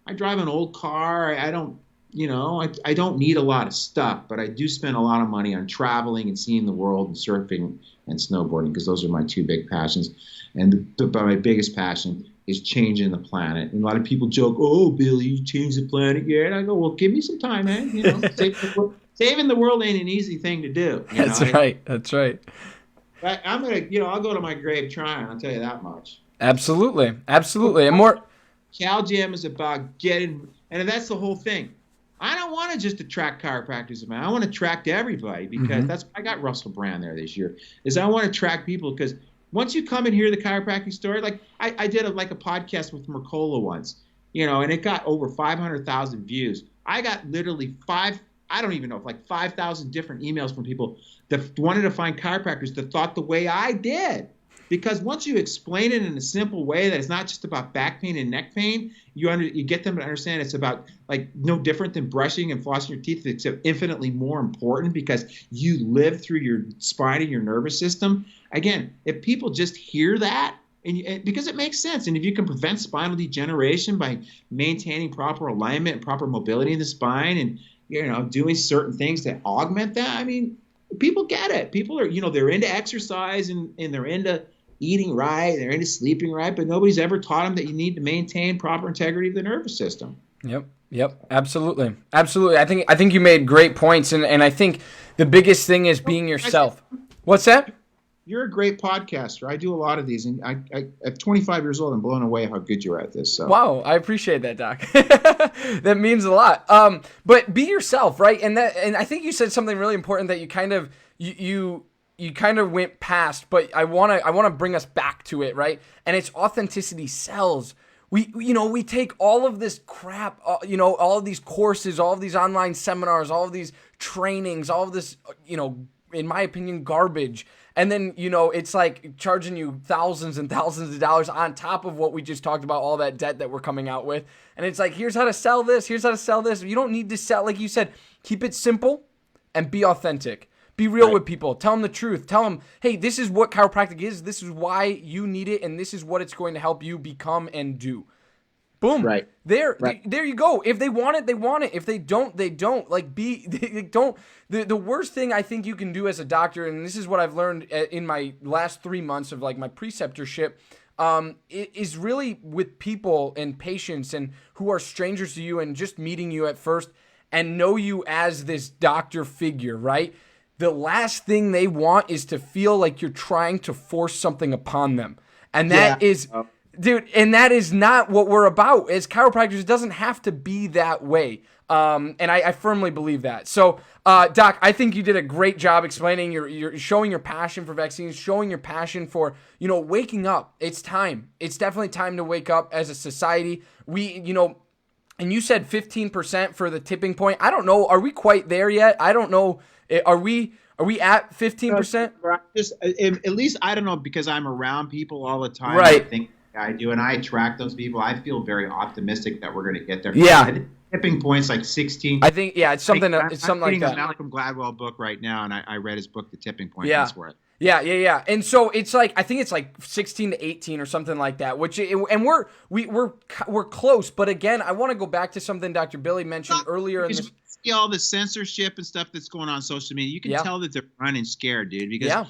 I drive an old car. I don't need a lot of stuff, but I do spend a lot of money on traveling and seeing the world and surfing and snowboarding, because those are my two big passions. And my biggest passion is changing the planet. And a lot of people joke, "Oh, Billy, you changed the planet yet?" I go, "Well, give me some time, man. Saving the world ain't an easy thing to do." That's right. That's right. I'm gonna, I'll go to my grave trying. I'll tell you that much. Absolutely, and more. Cal Jam is about getting, and that's the whole thing. I don't want to just attract chiropractors, man. I want to attract everybody, because I got Russell Brand there this year. Is I want to attract people, because once you come and hear the chiropractic story, like I did a podcast with Mercola once, and it got over 500,000 views. I got literally 5,000 different emails from people that wanted to find chiropractors that thought the way I did. Because once you explain it in a simple way that it's not just about back pain and neck pain, you get them to understand it's about, like, no different than brushing and flossing your teeth, except infinitely more important, because you live through your spine and your nervous system. Again, if people just hear that, because it makes sense, and if you can prevent spinal degeneration by maintaining proper alignment and proper mobility in the spine, and doing certain things to augment that, I mean, people get it. People are, they're into exercise and they're into eating right, they're into sleeping right, but nobody's ever taught them that you need to maintain proper integrity of the nervous system. Yep. Absolutely. I think you made great points, and I think the biggest thing is being yourself. What's that? You're a great podcaster. I do a lot of these, and I at 25 years old, I'm blown away how good you're at this. So. Wow, I appreciate that, Doc. That means a lot. But be yourself, right? And I think you said something really important that you kind of you kind of went past, but I wanna bring us back to it, right? And it's authenticity sells. We take all of this crap, all of these courses, all of these online seminars, all of these trainings, all of this, in my opinion, garbage. And then, it's like charging you thousands and thousands of dollars on top of what we just talked about, all that debt that we're coming out with. And it's like, here's how to sell this. Here's how to sell this. You don't need to sell, like you said, keep it simple and be authentic. Be real with people. Tell them the truth. Tell them, hey, this is what chiropractic is. This is why you need it. And this is what it's going to help you become and do. Boom. Right. There you go. If they want it, they want it. If they don't, they don't. The worst thing I think you can do as a doctor, and this is what I've learned in my last 3 months of like my preceptorship, is really with people and patients and who are strangers to you and just meeting you at first and know you as this doctor figure, right? The last thing they want is to feel like you're trying to force something upon them. And that is... Dude, and that is not what we're about. As chiropractors, it doesn't have to be that way. And I firmly believe that. So, Doc, I think you did a great job explaining you're showing your passion for vaccines, showing your passion for, waking up. It's time. It's definitely time to wake up as a society. And you said 15% for the tipping point. I don't know. Are we quite there yet? I don't know. Are we at 15%? At least I don't know, because I'm around people all the time. Right. I think I do, and I attract those people. I feel very optimistic that we're going to get there. Yeah. I think tipping points like 16. I think it's something. I'm like that. reading a Malcolm Gladwell book right now, and I read his book, The Tipping Point. Yeah. That's where Yeah. And so it's like, I think it's like 16 to 18 or something like that, and we're close. But again, I want to go back to something Dr. Billy mentioned earlier. See all the censorship and stuff that's going on social media. You can tell that they're running scared, dude, because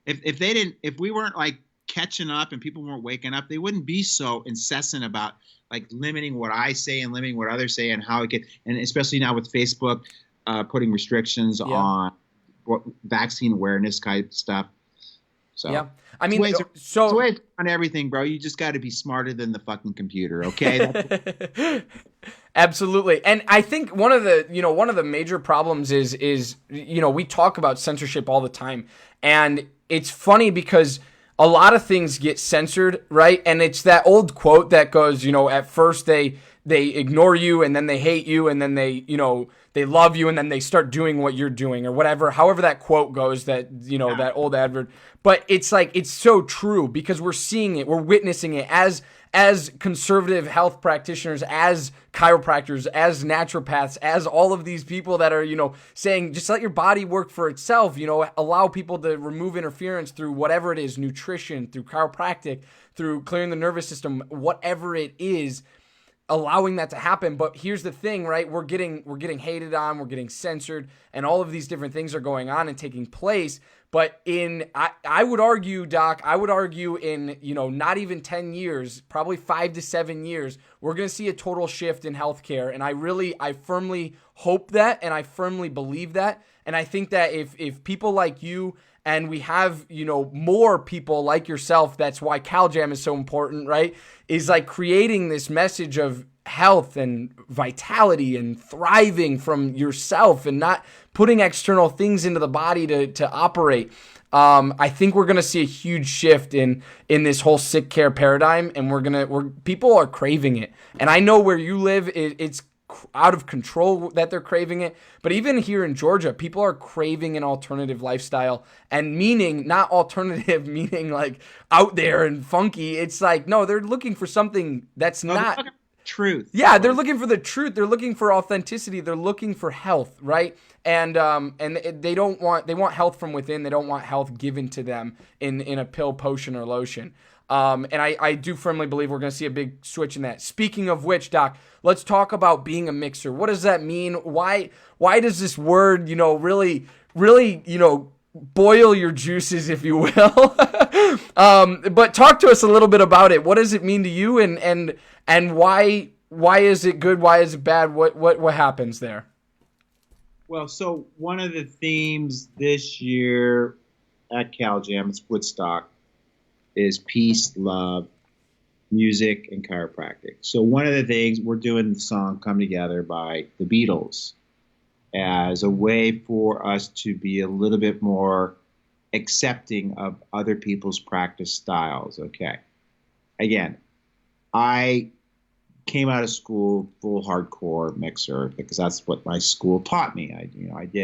if we weren't like catching up and people weren't waking up, they wouldn't be so incessant about like limiting what I say and limiting what others say and how it and especially now with Facebook putting restrictions on vaccine awareness type stuff. So yeah, I mean, it's the way it's on everything, bro. You just got to be smarter than the fucking computer, okay? Absolutely. And I think one of the major problems is we talk about censorship all the time, and it's funny because a lot of things get censored, right? And it's that old quote that goes, at first they ignore you, and then they hate you, and then they love you, and then they start doing what you're doing, or whatever, however that quote goes, that, that old advert. But it's like, it's so true, because we're seeing it, we're witnessing it as conservative health practitioners, as chiropractors, as naturopaths, as all of these people that are, saying, just let your body work for itself, allow people to remove interference through whatever it is, nutrition, through chiropractic, through clearing the nervous system, whatever it is, allowing that to happen. But here's the thing, right? We're getting hated on, we're getting censored, and all of these different things are going on and taking place. But I would argue, Doc, in, not even 10 years, probably 5 to 7 years, we're going to see a total shift in healthcare. And I firmly hope that, and I firmly believe that. And I think that if people like you, and we have, more people like yourself, that's why CalJam is so important, right? Is like creating this message of health and vitality and thriving from yourself and not putting external things into the body to operate. I think we're going to see a huge shift in this whole sick care paradigm, and people are craving it. And I know where you live, it's out of control that they're craving it. But even here in Georgia, people are craving an alternative lifestyle, and meaning not alternative, meaning like out there and funky. It's like, no, they're looking for something that's not truth. Yeah, they're looking for the truth. They're looking for authenticity. They're looking for health, right? And they want health from within. They don't want health given to them in a pill, potion, or lotion. And I do firmly believe we're going to see a big switch in that. Speaking of which, Doc, let's talk about being a mixer. What does that mean? Why does this word, really, boil your juices, if you will? But talk to us a little bit about it. What does it mean to you, and why is it good? Why is it bad? What happens there? Well, so one of the themes this year at CalJam, it's Woodstock, is peace, love, music, and chiropractic. So one of the things, we're doing the song Come Together by the Beatles as a way for us to be a little bit more accepting of other people's practice styles, okay? Again, I came out of school full hardcore mixer because that's what my school taught me. I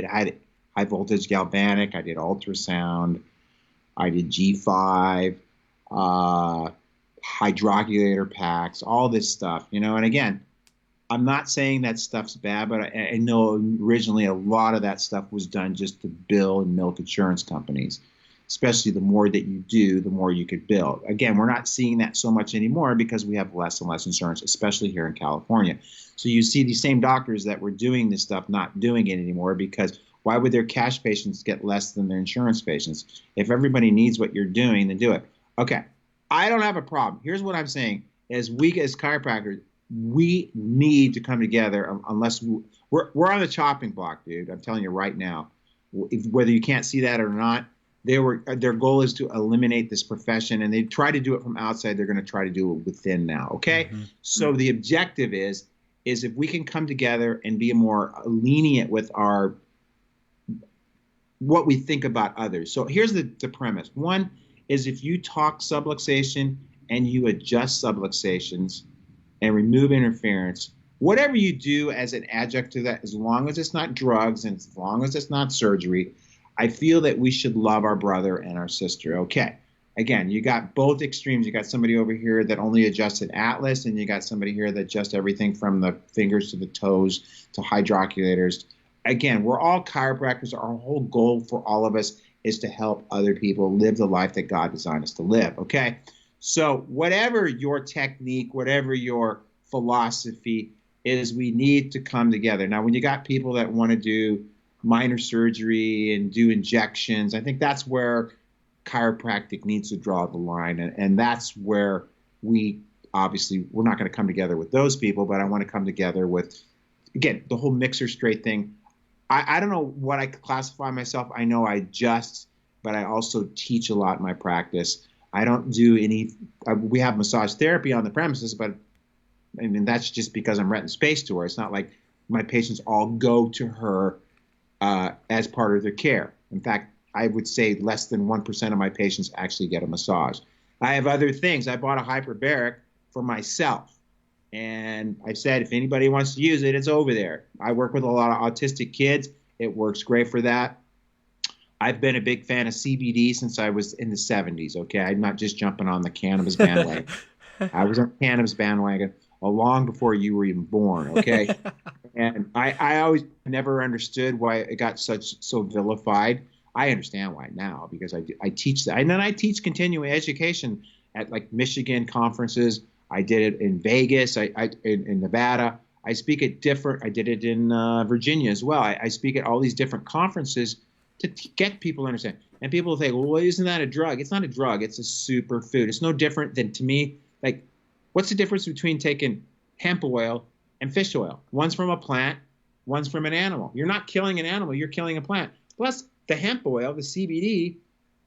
had high voltage galvanic, I did ultrasound, I did G5, hydroculator packs, all this stuff, and again, I'm not saying that stuff's bad, but I know originally a lot of that stuff was done just to bill and milk insurance companies, especially the more that you do, the more you could bill. Again, we're not seeing that so much anymore because we have less and less insurance, especially here in California. So you see these same doctors that were doing this stuff not doing it anymore, because why would their cash patients get less than their insurance patients? If everybody needs what you're doing, then do it. Okay, I don't have a problem. Here's what I'm saying. As chiropractors, we need to come together unless we're on the chopping block, dude. I'm telling you right now, whether you can't see that or not, their goal is to eliminate this profession, and they try to do it from outside. They're going to try to do it within now. Okay. Mm-hmm. So the objective is is if we can come together and be more lenient with what we think about others. So here's the premise. One is if you talk subluxation and you adjust subluxations and remove interference, whatever you do as an adjunct to that, as long as it's not drugs and as long as it's not surgery, I feel that we should love our brother and our sister. Okay. Again, you got both extremes. You got somebody over here that only adjusts an atlas, and you got somebody here that adjusts everything from the fingers to the toes to hydroculators. Again, we're all chiropractors. Our whole goal for all of us is to help other people live the life that God designed us to live, okay? So whatever your technique, whatever your philosophy is, we need to come together. Now, when you got people that want to do minor surgery and do injections, I think that's where chiropractic needs to draw the line. And that's where we're not going to come together with those people, but I want to come together with, again, the whole mixer straight thing. I don't know what I classify myself. I know I adjust, but I also teach a lot in my practice. I don't do we have massage therapy on the premises, but I mean, that's just because I'm renting space to her. It's not like my patients all go to her as part of their care. In fact, I would say less than 1% of my patients actually get a massage. I have other things. I bought a hyperbaric for myself. And I said, if anybody wants to use it, it's over there. I work with a lot of autistic kids. It works great for that. I've been a big fan of CBD since I was in the 70s, okay? I'm not just jumping on the cannabis bandwagon. I was on the cannabis bandwagon long before you were even born, okay? And I always never understood why it got so vilified. I understand why now, because I teach that. And then I teach continuing education at like Michigan conferences. I did it in Vegas, in Nevada. I speak at I did it in Virginia as well. I speak at all these different conferences to get people to understand. And people think, well, isn't that a drug? It's not a drug. It's a superfood. It's no different than, to me, like, what's the difference between taking hemp oil and fish oil? One's from a plant, one's from an animal. You're not killing an animal, you're killing a plant. Plus, the hemp oil, the CBD,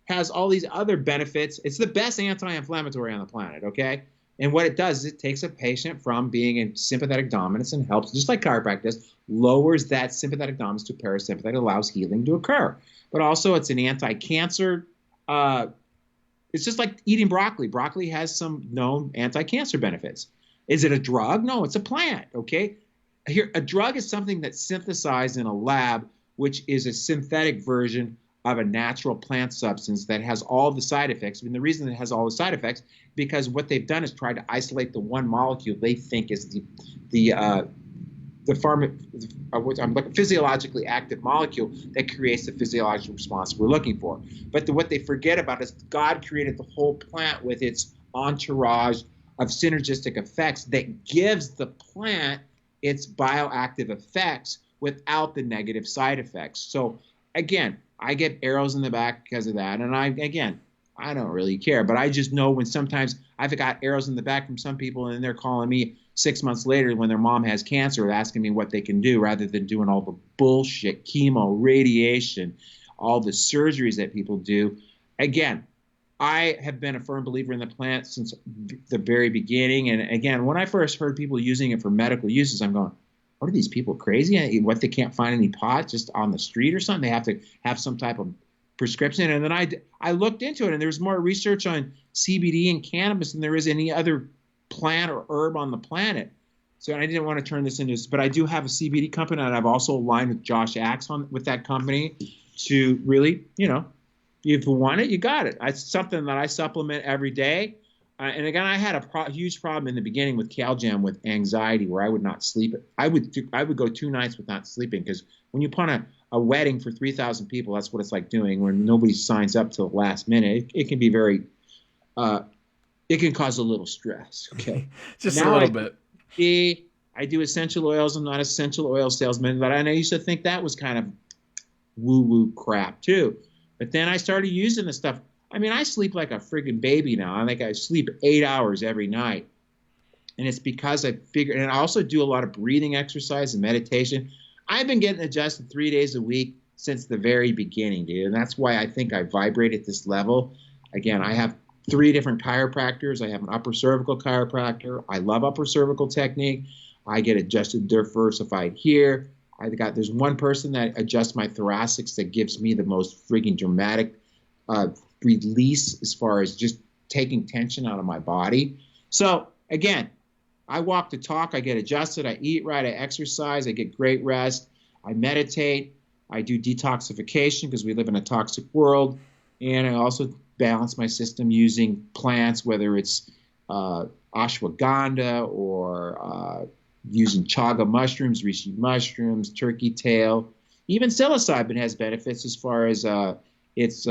has all these other benefits. It's the best anti-inflammatory on the planet, okay? And what it does is it takes a patient from being in sympathetic dominance and helps, just like chiropractic does, lowers that sympathetic dominance to parasympathetic, allows healing to occur. But also it's an anti-cancer. It's just like eating broccoli. Broccoli has some known anti-cancer benefits. Is it a drug? No, it's a plant, okay? Here, a drug is something that's synthesized in a lab, which is a synthetic version of a natural plant substance that has all the side effects. I mean, the reason it has all the side effects, because what they've done is try to isolate the one molecule they think is physiologically active molecule that creates the physiological response we're looking for. But what they forget about is God created the whole plant with its entourage of synergistic effects that gives the plant its bioactive effects without the negative side effects. So again, I get arrows in the back because of that. And I don't really care, but I just know when sometimes I've got arrows in the back from some people and they're calling me 6 months later when their mom has cancer, asking me what they can do rather than doing all the bullshit, chemo, radiation, all the surgeries that people do. Again, I have been a firm believer in the plant since the very beginning. And again, when I first heard people using it for medical uses, I'm going, what are these people crazy? What, they can't find any pot just on the street or something? They have to have some type of prescription. And then I looked into it, and there's more research on CBD and cannabis than there is any other plant or herb on the planet. So I didn't want to turn this into this, but I do have a CBD company, and I've also aligned with Josh Axe with that company to really, if you want it, you got it. It's something that I supplement every day. And again, I had a huge problem in the beginning with CalGem with anxiety, where I would not sleep. I would go 2 nights with not sleeping, because when you plan a wedding for 3,000 people, that's what it's like doing when nobody signs up till the last minute. It can be very, it can cause a little stress. Okay, just now a little bit. I do essential oils. I'm not an essential oil salesman, but I used to think that was kind of woo-woo crap too. But then I started using the stuff. I mean, I sleep like a friggin' baby now. I think I sleep 8 hours every night. And it's because I figured, and I also do a lot of breathing exercise and meditation. I've been getting adjusted 3 days a week since the very beginning, dude. And that's why I think I vibrate at this level. Again, I have 3 different chiropractors. I have an upper cervical chiropractor. I love upper cervical technique. I get adjusted there first if I hear. There's one person that adjusts my thoracics that gives me the most freaking dramatic release as far as just taking tension out of my body. So again, I walk the talk, I get adjusted, I eat right, I exercise, I get great rest, I meditate, I do detoxification because we live in a toxic world, and I also balance my system using plants, whether it's ashwagandha or using chaga mushrooms, reishi mushrooms, turkey tail. Even psilocybin has benefits as far as its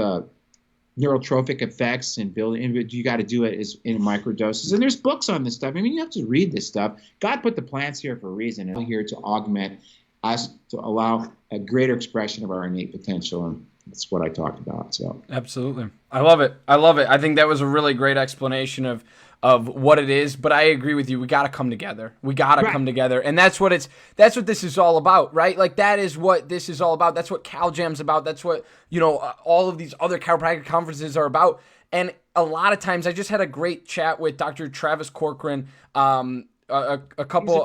neurotrophic effects and building. You got to do it in microdoses. And there's books on this stuff. I mean, you have to read this stuff. God put the plants here for a reason, and here to augment us, to allow a greater expression of our innate potential. And that's what I talked about. So absolutely, I love it. I think that was a really great explanation of what it is, but I agree with you. We got to come together. Come together. And that's what this is all about, right? Like, that is what this is all about. That's what CalJam's about. That's what, all of these other chiropractic conferences are about. And a lot of times, I just had a great chat with Dr. Travis Corcoran, a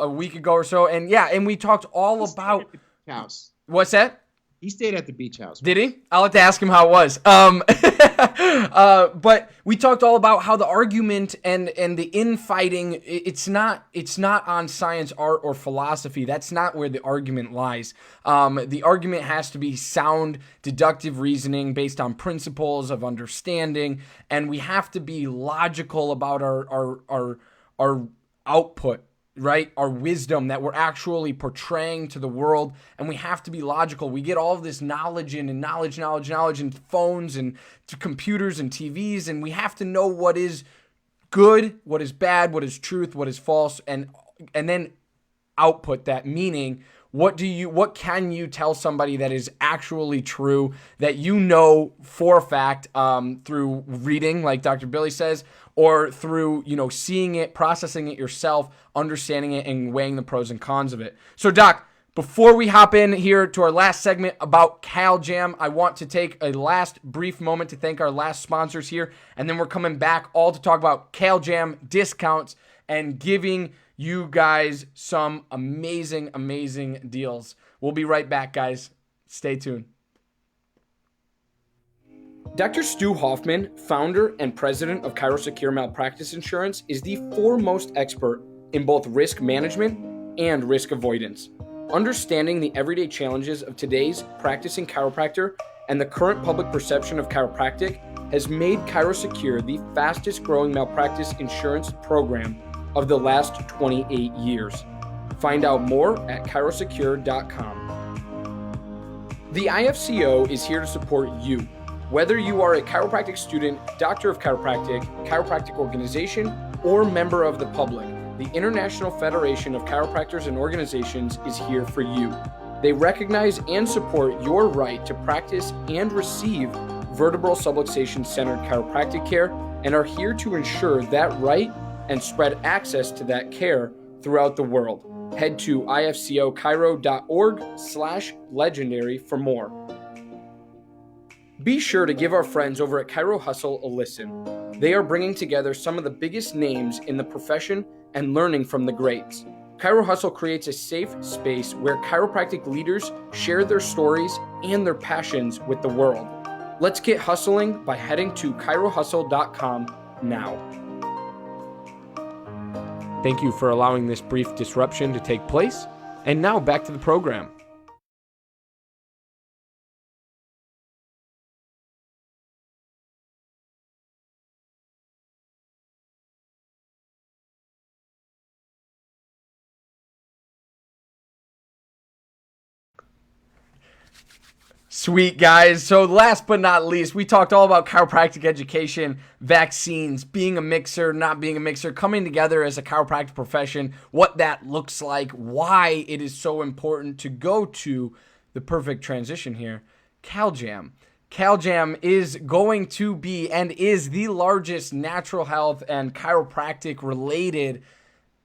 week ago or so. And and we talked all about house. What's that? He stayed at the beach house. Did he? I'll have to ask him how it was. But we talked all about how the argument and the infighting, it's not on science, art, or philosophy. That's not where the argument lies. The argument has to be sound, deductive reasoning based on principles of understanding, and we have to be logical about our output. Right? Our wisdom that we're actually portraying to the world, and we have to be logical. We get all of this knowledge and knowledge and phones and computers and TVs, and we have to know what is good, what is bad, what is truth, what is false, and then output that. Meaning, what can you tell somebody that is actually true, that for a fact through reading, like Dr. Billy says, or through seeing it, processing it yourself, understanding it, and weighing the pros and cons of it. So, Doc, before we hop in here to our last segment about CalJam, I want to take a last brief moment to thank our last sponsors here, and then we're coming back all to talk about CalJam discounts and giving you guys some amazing, amazing deals. We'll be right back, guys. Stay tuned. Dr. Stu Hoffman, founder and president of Chiropractic Malpractice Insurance, is the foremost expert in both risk management and risk avoidance. Understanding the everyday challenges of today's practicing chiropractor and the current public perception of chiropractic has made Chiropractic the fastest growing malpractice insurance program of the last 28 years. Find out more at chiropractic.com. The IFCO is here to support you. Whether you are a chiropractic student, doctor of chiropractic, chiropractic organization, or member of the public, the International Federation of Chiropractors and Organizations is here for you. They recognize and support your right to practice and receive vertebral subluxation-centered chiropractic care and are here to ensure that right and spread access to that care throughout the world. Head to ifcochiro.org/legendary for more. Be sure to give our friends over at Chiro Hustle a listen. They are bringing together some of the biggest names in the profession and learning from the greats. Chiro Hustle creates a safe space where chiropractic leaders share their stories and their passions with the world. Let's get hustling by heading to chirohustle.com now. Thank you for allowing this brief disruption to take place. And now back to the program. Sweet, guys. So last but not least, we talked all about chiropractic education, vaccines, being a mixer, not being a mixer, coming together as a chiropractic profession, what that looks like, why it is so important to go to the perfect transition here, CalJam. CalJam is going to be and is the largest natural health and chiropractic related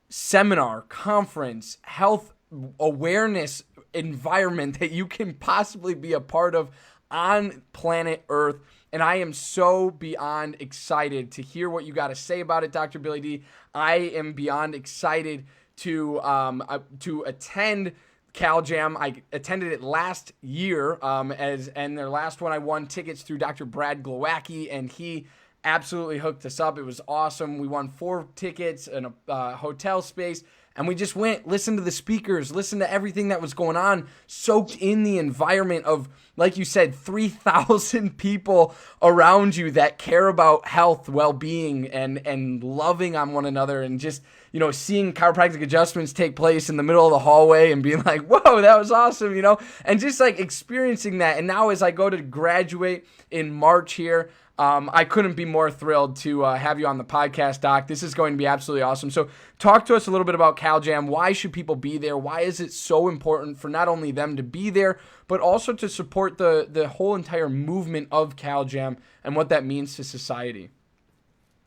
seminar, conference, health awareness environment that you can possibly be a part of on planet Earth. And I am so beyond excited to hear what you got to say about it, Dr. Billy D. I am beyond excited to attend Cal Jam. I attended it last year, and their last one I won tickets through Dr. Brad Glowacki, and he absolutely hooked us up. It was awesome. We won 4 tickets and a hotel space, and we just went, listened to the speakers, listened to everything that was going on, soaked in the environment of, like you said, 3,000 people around you that care about health, well-being, and loving on one another, and just, you know, seeing chiropractic adjustments take place in the middle of the hallway and being like, whoa, that was awesome, you know, and just like experiencing that. And now as I go to graduate in March here, I couldn't be more thrilled to have you on the podcast, Doc. This is going to be absolutely awesome. So talk to us a little bit about Cal Jam. Why should people be there? Why is it so important for not only them to be there, but also to support the whole entire movement of Cal Jam and what that means to society?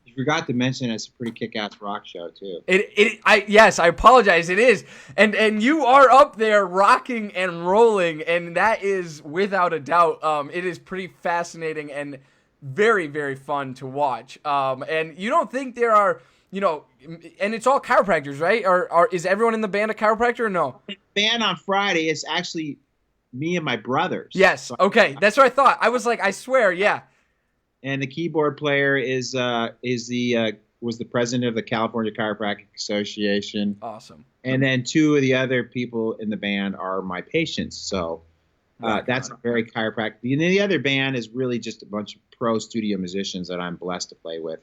You forgot to mention it's a pretty kick-ass rock show too. Yes, I apologize. It is, and you are up there rocking and rolling, and that is without a doubt. It is pretty fascinating and very, very fun to watch. And you don't think there are, you know, and it's all chiropractors, right? Or is everyone in the band a chiropractor or no? The band on Friday is actually me and my brothers. Yes. Okay, that's what I thought. I was like, I swear, yeah. And the keyboard player was the president of the California Chiropractic Association. Awesome. And then 2 of the other people in the band are my patients. So that's very chiropractic. And then the other band is really just a bunch of pro studio musicians that I'm blessed to play with.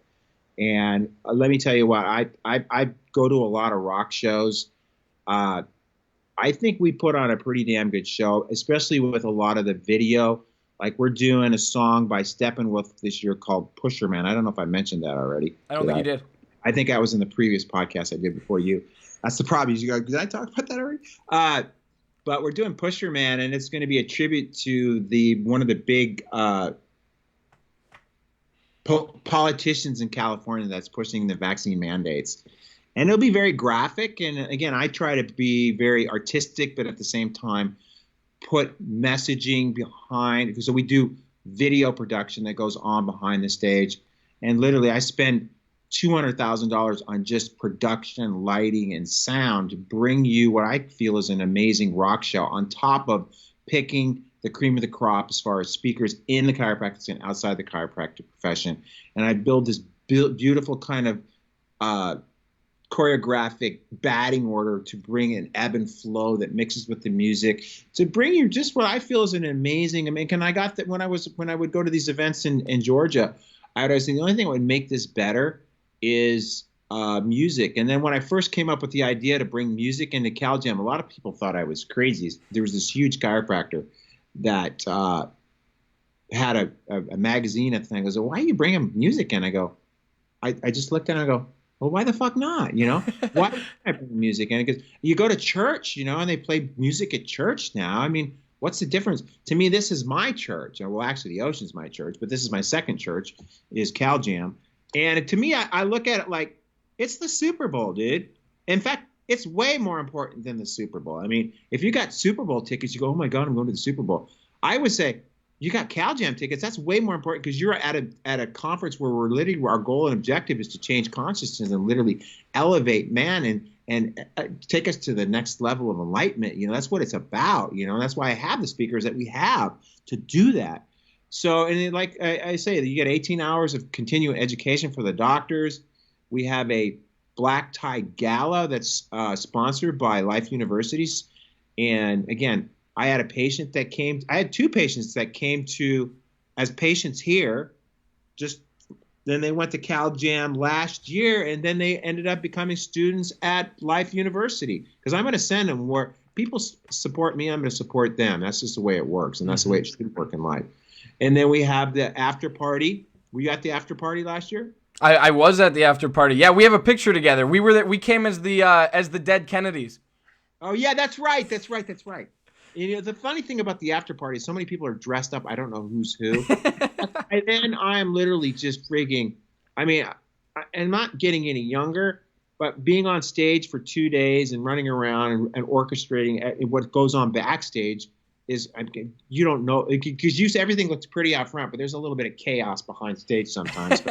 And let me tell you what, I go to a lot of rock shows. I think we put on a pretty damn good show, especially with a lot of the video. Like we're doing a song by Steppenwolf this year called Pusher Man. I don't know if I mentioned that already. I don't think you did. I think I was in the previous podcast I did before you. That's the problem. You go, did I talk about that already? But we're doing Pusher Man, and it's going to be a tribute to one of the big politicians in California that's pushing the vaccine mandates. And it'll be very graphic. And again, I try to be very artistic, but at the same time, put messaging behind. So we do video production that goes on behind the stage. And literally, I spend $200,000 on just production, lighting, and sound to bring you what I feel is an amazing rock show on top of picking the cream of the crop as far as speakers in the chiropractic and outside the chiropractic profession. And I build this beautiful kind of choreographic batting order to bring an ebb and flow that mixes with the music to bring you just what I feel is an amazing. I mean, I got that when I would go to these events in Georgia, I would always think the only thing that would make this better is music. And then when I first came up with the idea to bring music into Cal Jam, a lot of people thought I was crazy. There was this huge chiropractor that had a magazine at the time. He goes, why are you bringing music in? I go, I just looked at it and I go, well, why the fuck not? You know, why would I bring music in? Because you go to church, you know, and they play music at church now. I mean, what's the difference? To me, this is my church. Well, actually, the Ocean's my church, but this is my second church, is Cal Jam. And to me, I look at it like it's the Super Bowl, dude. In fact, it's way more important than the Super Bowl. I mean, if you got Super Bowl tickets, you go, oh my God, I'm going to the Super Bowl. I would say you got Cal Jam tickets. That's way more important because you're at a conference where we're literally, our goal and objective is to change consciousness and literally elevate man and take us to the next level of enlightenment. You know, that's what it's about. You know, and that's why I have the speakers that we have to do that. So, and like I say, you get 18 hours of continuing education for the doctors. We have a black tie gala that's sponsored by Life Universities. And again, I had I had 2 patients that came to as patients here. Then they went to Cal Jam last year, and then they ended up becoming students at Life University. Because I'm going to send them where people support me, I'm going to support them. That's just the way it works, and that's the way it should work in life. And then we have the after party. Were you at the after party last year? I was at the after party. Yeah, we have a picture together. We were there. We came as the dead Kennedys. Oh yeah, that's right. You know, the funny thing about the after party, so many people are dressed up. I don't know who's who. And then I'm literally just frigging. I mean, I'm not getting any younger, but being on stage for 2 days and running around and orchestrating what goes on backstage is, you don't know, because everything looks pretty out front, but there's a little bit of chaos behind stage sometimes.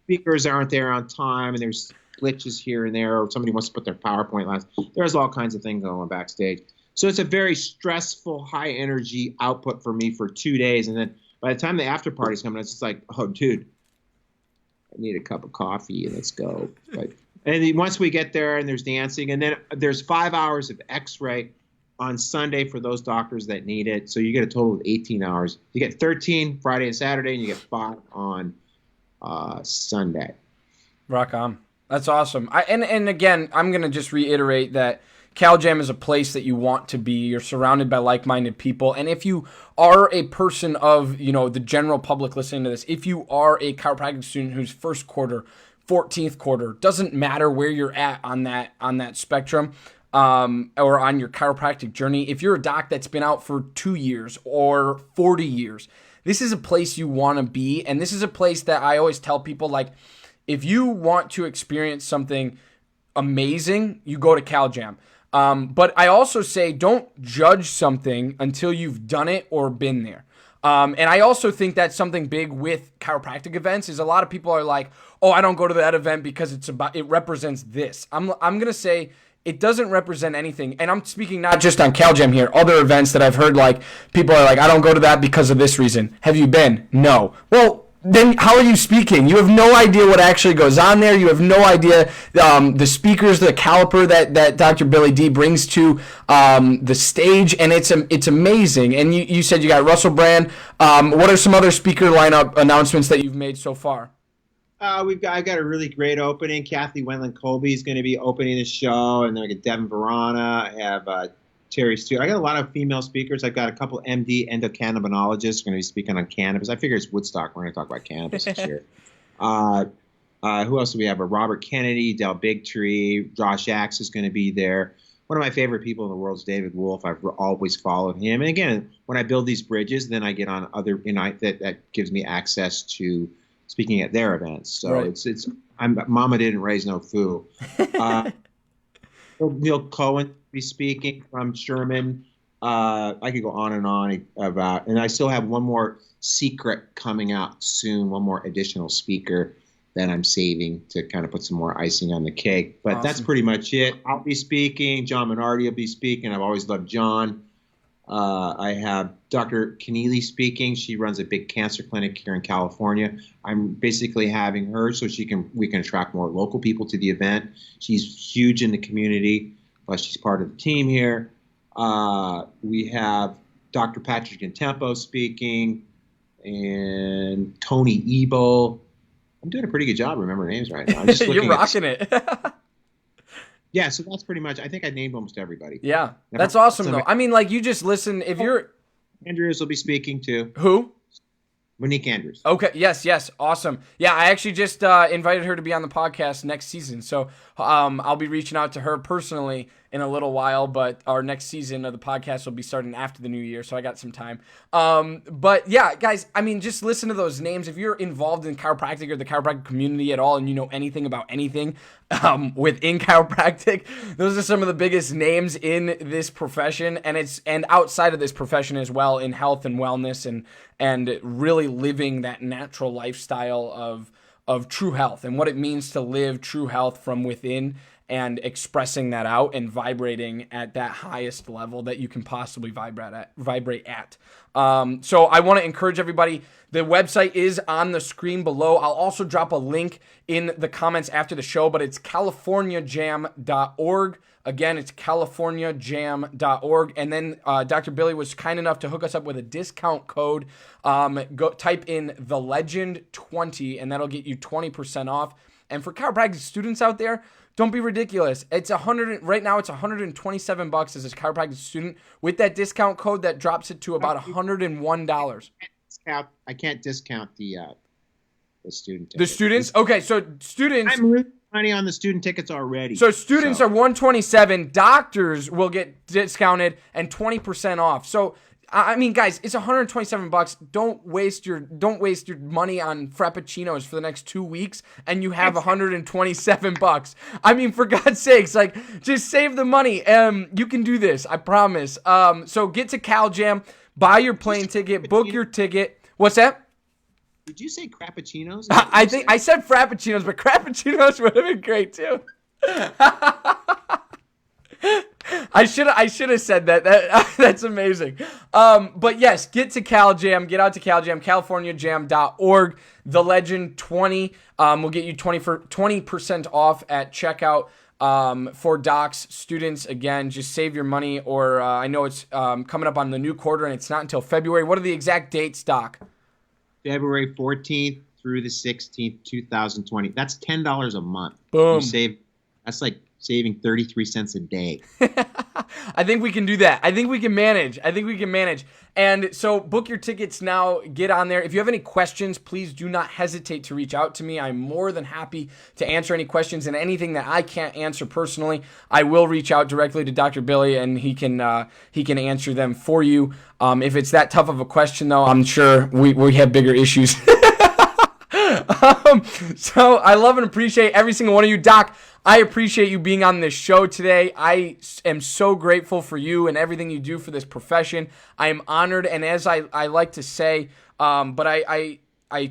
speakers aren't there on time, and there's glitches here and there, or somebody wants to put their PowerPoint last. There's all kinds of things going on backstage. So it's a very stressful, high energy output for me for 2 days. And then by the time the after party's coming, it's just like, oh, dude, I need a cup of coffee and let's go. And then once we get there and there's dancing, and then there's 5 hours of x-ray on Sunday for those doctors that need it. So you get a total of 18 hours. You get 13 Friday and Saturday, and you get 5 on Sunday. Rock on. That's awesome. And again, I'm going to just reiterate that CalJam is a place that you want to be. You're surrounded by like-minded people. And if you are a person of, the general public listening to this, if you are a chiropractic student who's first quarter, 14th quarter, doesn't matter where you're at on that spectrum, or on your chiropractic journey, if you're a doc that's been out for 2 years or 40 years, this is a place you want to be. And this is a place that I always tell people, like, if you want to experience something amazing, you go to CalJam. But I also say don't judge something until you've done it or been there. And I also think that's something big with chiropractic events is a lot of people are like, oh, I don't go to that event because it represents this. I'm going to say it doesn't represent anything. And I'm speaking not just on CalJam here, other events that I've heard, like people are like, I don't go to that because of this reason. Have you been? No. Well, then how are you speaking? You have no idea what actually goes on there. You have no idea the speakers, the caliber that Dr. Billy D brings to the stage, and it's amazing. And you said you got Russell Brand. What are some other speaker lineup announcements that you've made so far? I got a really great opening. Kathy Wendland Colby is going to be opening the show, and then I got Devin Verana. I have Terry Stewart. I got a lot of female speakers. I've got a couple MD endocannabinologists going to be speaking on cannabis. I figure it's Woodstock. We're going to talk about cannabis this year. Who else do we have? Robert Kennedy, Del Bigtree, Josh Axe is going to be there. One of my favorite people in the world is David Wolf. I've always followed him. And again, when I build these bridges, then I get on other, that gives me access to speaking at their events. So right. Mama didn't raise no fool. Neil Cohen be speaking from Sherman. I could go on and on about, and I still have one more secret coming out soon, one more additional speaker that I'm saving to kind of put some more icing on the cake. But That's pretty much it. I'll be speaking. John Minardi will be speaking. I've always loved John. I have Dr. Keneally speaking. She runs a big cancer clinic here in California. I'm basically having her so we can attract more local people to the event. She's huge in the community, plus she's part of the team here. We have Dr. Patrick Intempo speaking, and Tony Ebel. I'm doing a pretty good job remembering names right now. I'm just You're rocking it. Yeah, so that's pretty much. I think I named almost everybody. Yeah, that's awesome though. I mean, like you just listen. If you're Andrews will be speaking too. Who? Monique Andrews. Okay. Yes. Awesome. Yeah, I actually just invited her to be on the podcast next season. So I'll be reaching out to her personally in a little while, but our next season of the podcast will be starting after the new year, so I got some time. But yeah, guys, I mean, just listen to those names. If you're involved in chiropractic or the chiropractic community at all and you know anything about anything within chiropractic, those are some of the biggest names in this profession, and outside of this profession as well, in health and wellness and really living that natural lifestyle of true health and what it means to live true health from within and expressing that out and vibrating at that highest level that you can possibly vibrate at. So I want to encourage everybody. The website is on the screen below. I'll also drop a link in the comments after the show, but it's californiajam.org. Again, it's californiajam.org. And then Dr. Billy was kind enough to hook us up with a discount code. Go type in TheLegend20, and that'll get you 20% off. And for chiropractic students out there, don't be ridiculous. It's right now it's $127 as a chiropractic student. With that discount code, that drops it to about $101. I can't discount the student tickets. The students? Okay, so students. I'm losing money on the student tickets already. So students are $127. Doctors will get discounted and 20% off. So I mean, guys, it's $127. Don't waste your money on frappuccinos for the next 2 weeks, and you have $127. I mean, for God's sakes, like, just save the money. You can do this, I promise. So get to CalJam, buy your plane ticket, book your ticket. What's that? Did you say crappuccinos? I think I said frappuccinos, but crappuccinos would have been great too. I should have said that. That's amazing. But yes, get to CalJam. Get out to CalJam. CaliforniaJam.org. The Legend 20 will get you 20% off at checkout. For docs, students, again, just save your money. Or I know it's coming up on the new quarter, and it's not until February. What are the exact dates, Doc? February 14th through the 16th, 2020. That's $10 a month. Boom. That's like saving 33 cents a day. I think we can do that. I think we can manage. And so book your tickets now. Get on there. If you have any questions, please do not hesitate to reach out to me. I'm more than happy to answer any questions, and anything that I can't answer personally, I will reach out directly to Dr. Billy, and he can answer them for you. If it's that tough of a question, though, I'm sure we have bigger issues. So I love and appreciate every single one of you. Doc, I appreciate you being on this show today. I am so grateful for you and everything you do for this profession. I am honored, and as I like to say, but I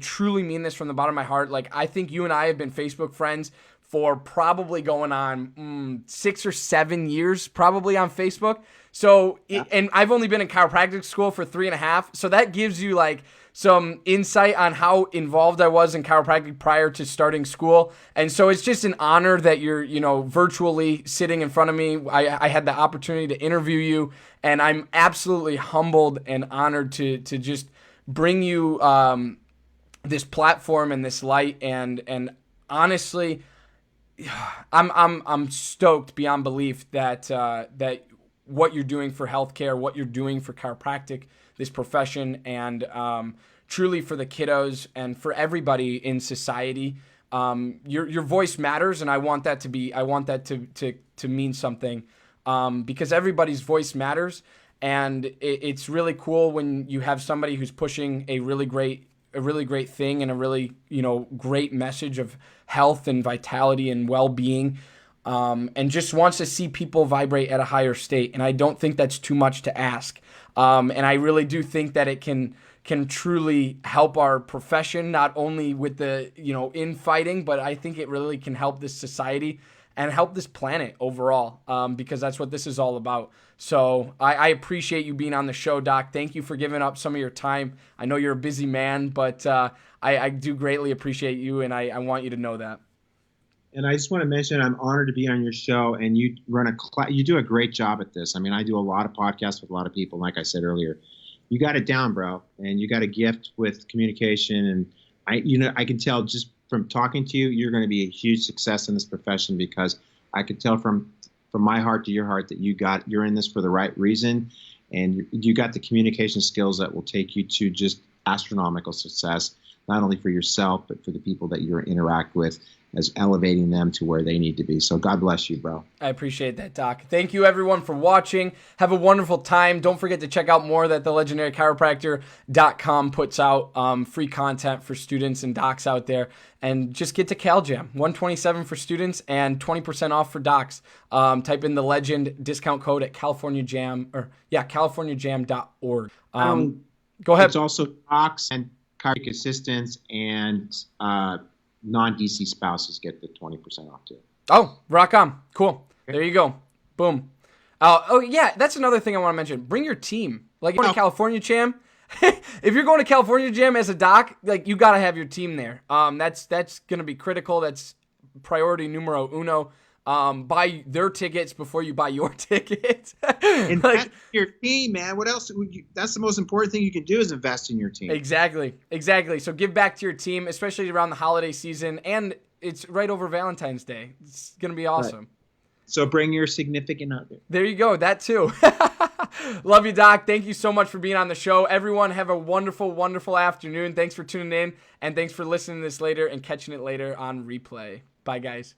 truly mean this from the bottom of my heart. Like, I think you and I have been Facebook friends for probably going on 6 or 7 years, probably on Facebook. So, and I've only been in chiropractic school for 3.5. So that gives you like some insight on how involved I was in chiropractic prior to starting school. And so it's just an honor that you're, virtually sitting in front of me. I had the opportunity to interview you, and I'm absolutely humbled and honored to just bring you this platform and this light. And honestly, I'm stoked beyond belief that what you're doing for healthcare, what you're doing for chiropractic, this profession, and truly for the kiddos and for everybody in society. Your voice matters, and I want that to mean something, because everybody's voice matters, and it's really cool when you have somebody who's pushing a really great thing and a really great message of health and vitality and well-being. And just wants to see people vibrate at a higher state. And I don't think that's too much to ask. And I really do think that it can truly help our profession, not only with the, infighting, but I think it really can help this society and help this planet overall, because that's what this is all about. So I appreciate you being on the show, Doc. Thank you for giving up some of your time. I know you're a busy man, but I do greatly appreciate you, and I want you to know that. And I just want to mention, I'm honored to be on your show, and you you do a great job at this. I mean, I do a lot of podcasts with a lot of people. Like I said earlier, you got it down, bro, and you got a gift with communication. And I can tell just from talking to you, you're going to be a huge success in this profession, because I could tell from my heart to your heart that you're in this for the right reason, and you got the communication skills that will take you to just astronomical success, not only for yourself, but for the people that you interact with, as elevating them to where they need to be. So God bless you, bro. I appreciate that, Doc. Thank you, everyone, for watching. Have a wonderful time. Don't forget to check out more that thelegendarychiropractor.com puts out, free content for students and docs out there. And just get to CalJam, $127 for students and 20% off for docs. Type in the Legend discount code at CaliforniaJam.org. Go ahead. It's also docs and chiropractic assistants and non-DC spouses get the 20% off too. Oh, rock on. Cool. There you go. Boom. Oh, yeah, that's another thing I want to mention. Bring your team. Like, you're going to California Jam. If you're going to California Jam as a doc, like, you got to have your team there. That's going to be critical. That's priority numero uno. Buy their tickets before you buy your tickets. Invest in your team, man. What else? That's the most important thing you can do, is invest in your team. Exactly. So give back to your team, especially around the holiday season, and it's right over Valentine's Day. It's gonna be awesome. Right. So bring your significant other. There you go. That too. Love you, Doc. Thank you so much for being on the show. Everyone, have a wonderful, wonderful afternoon. Thanks for tuning in, and thanks for listening to this later and catching it later on replay. Bye, guys.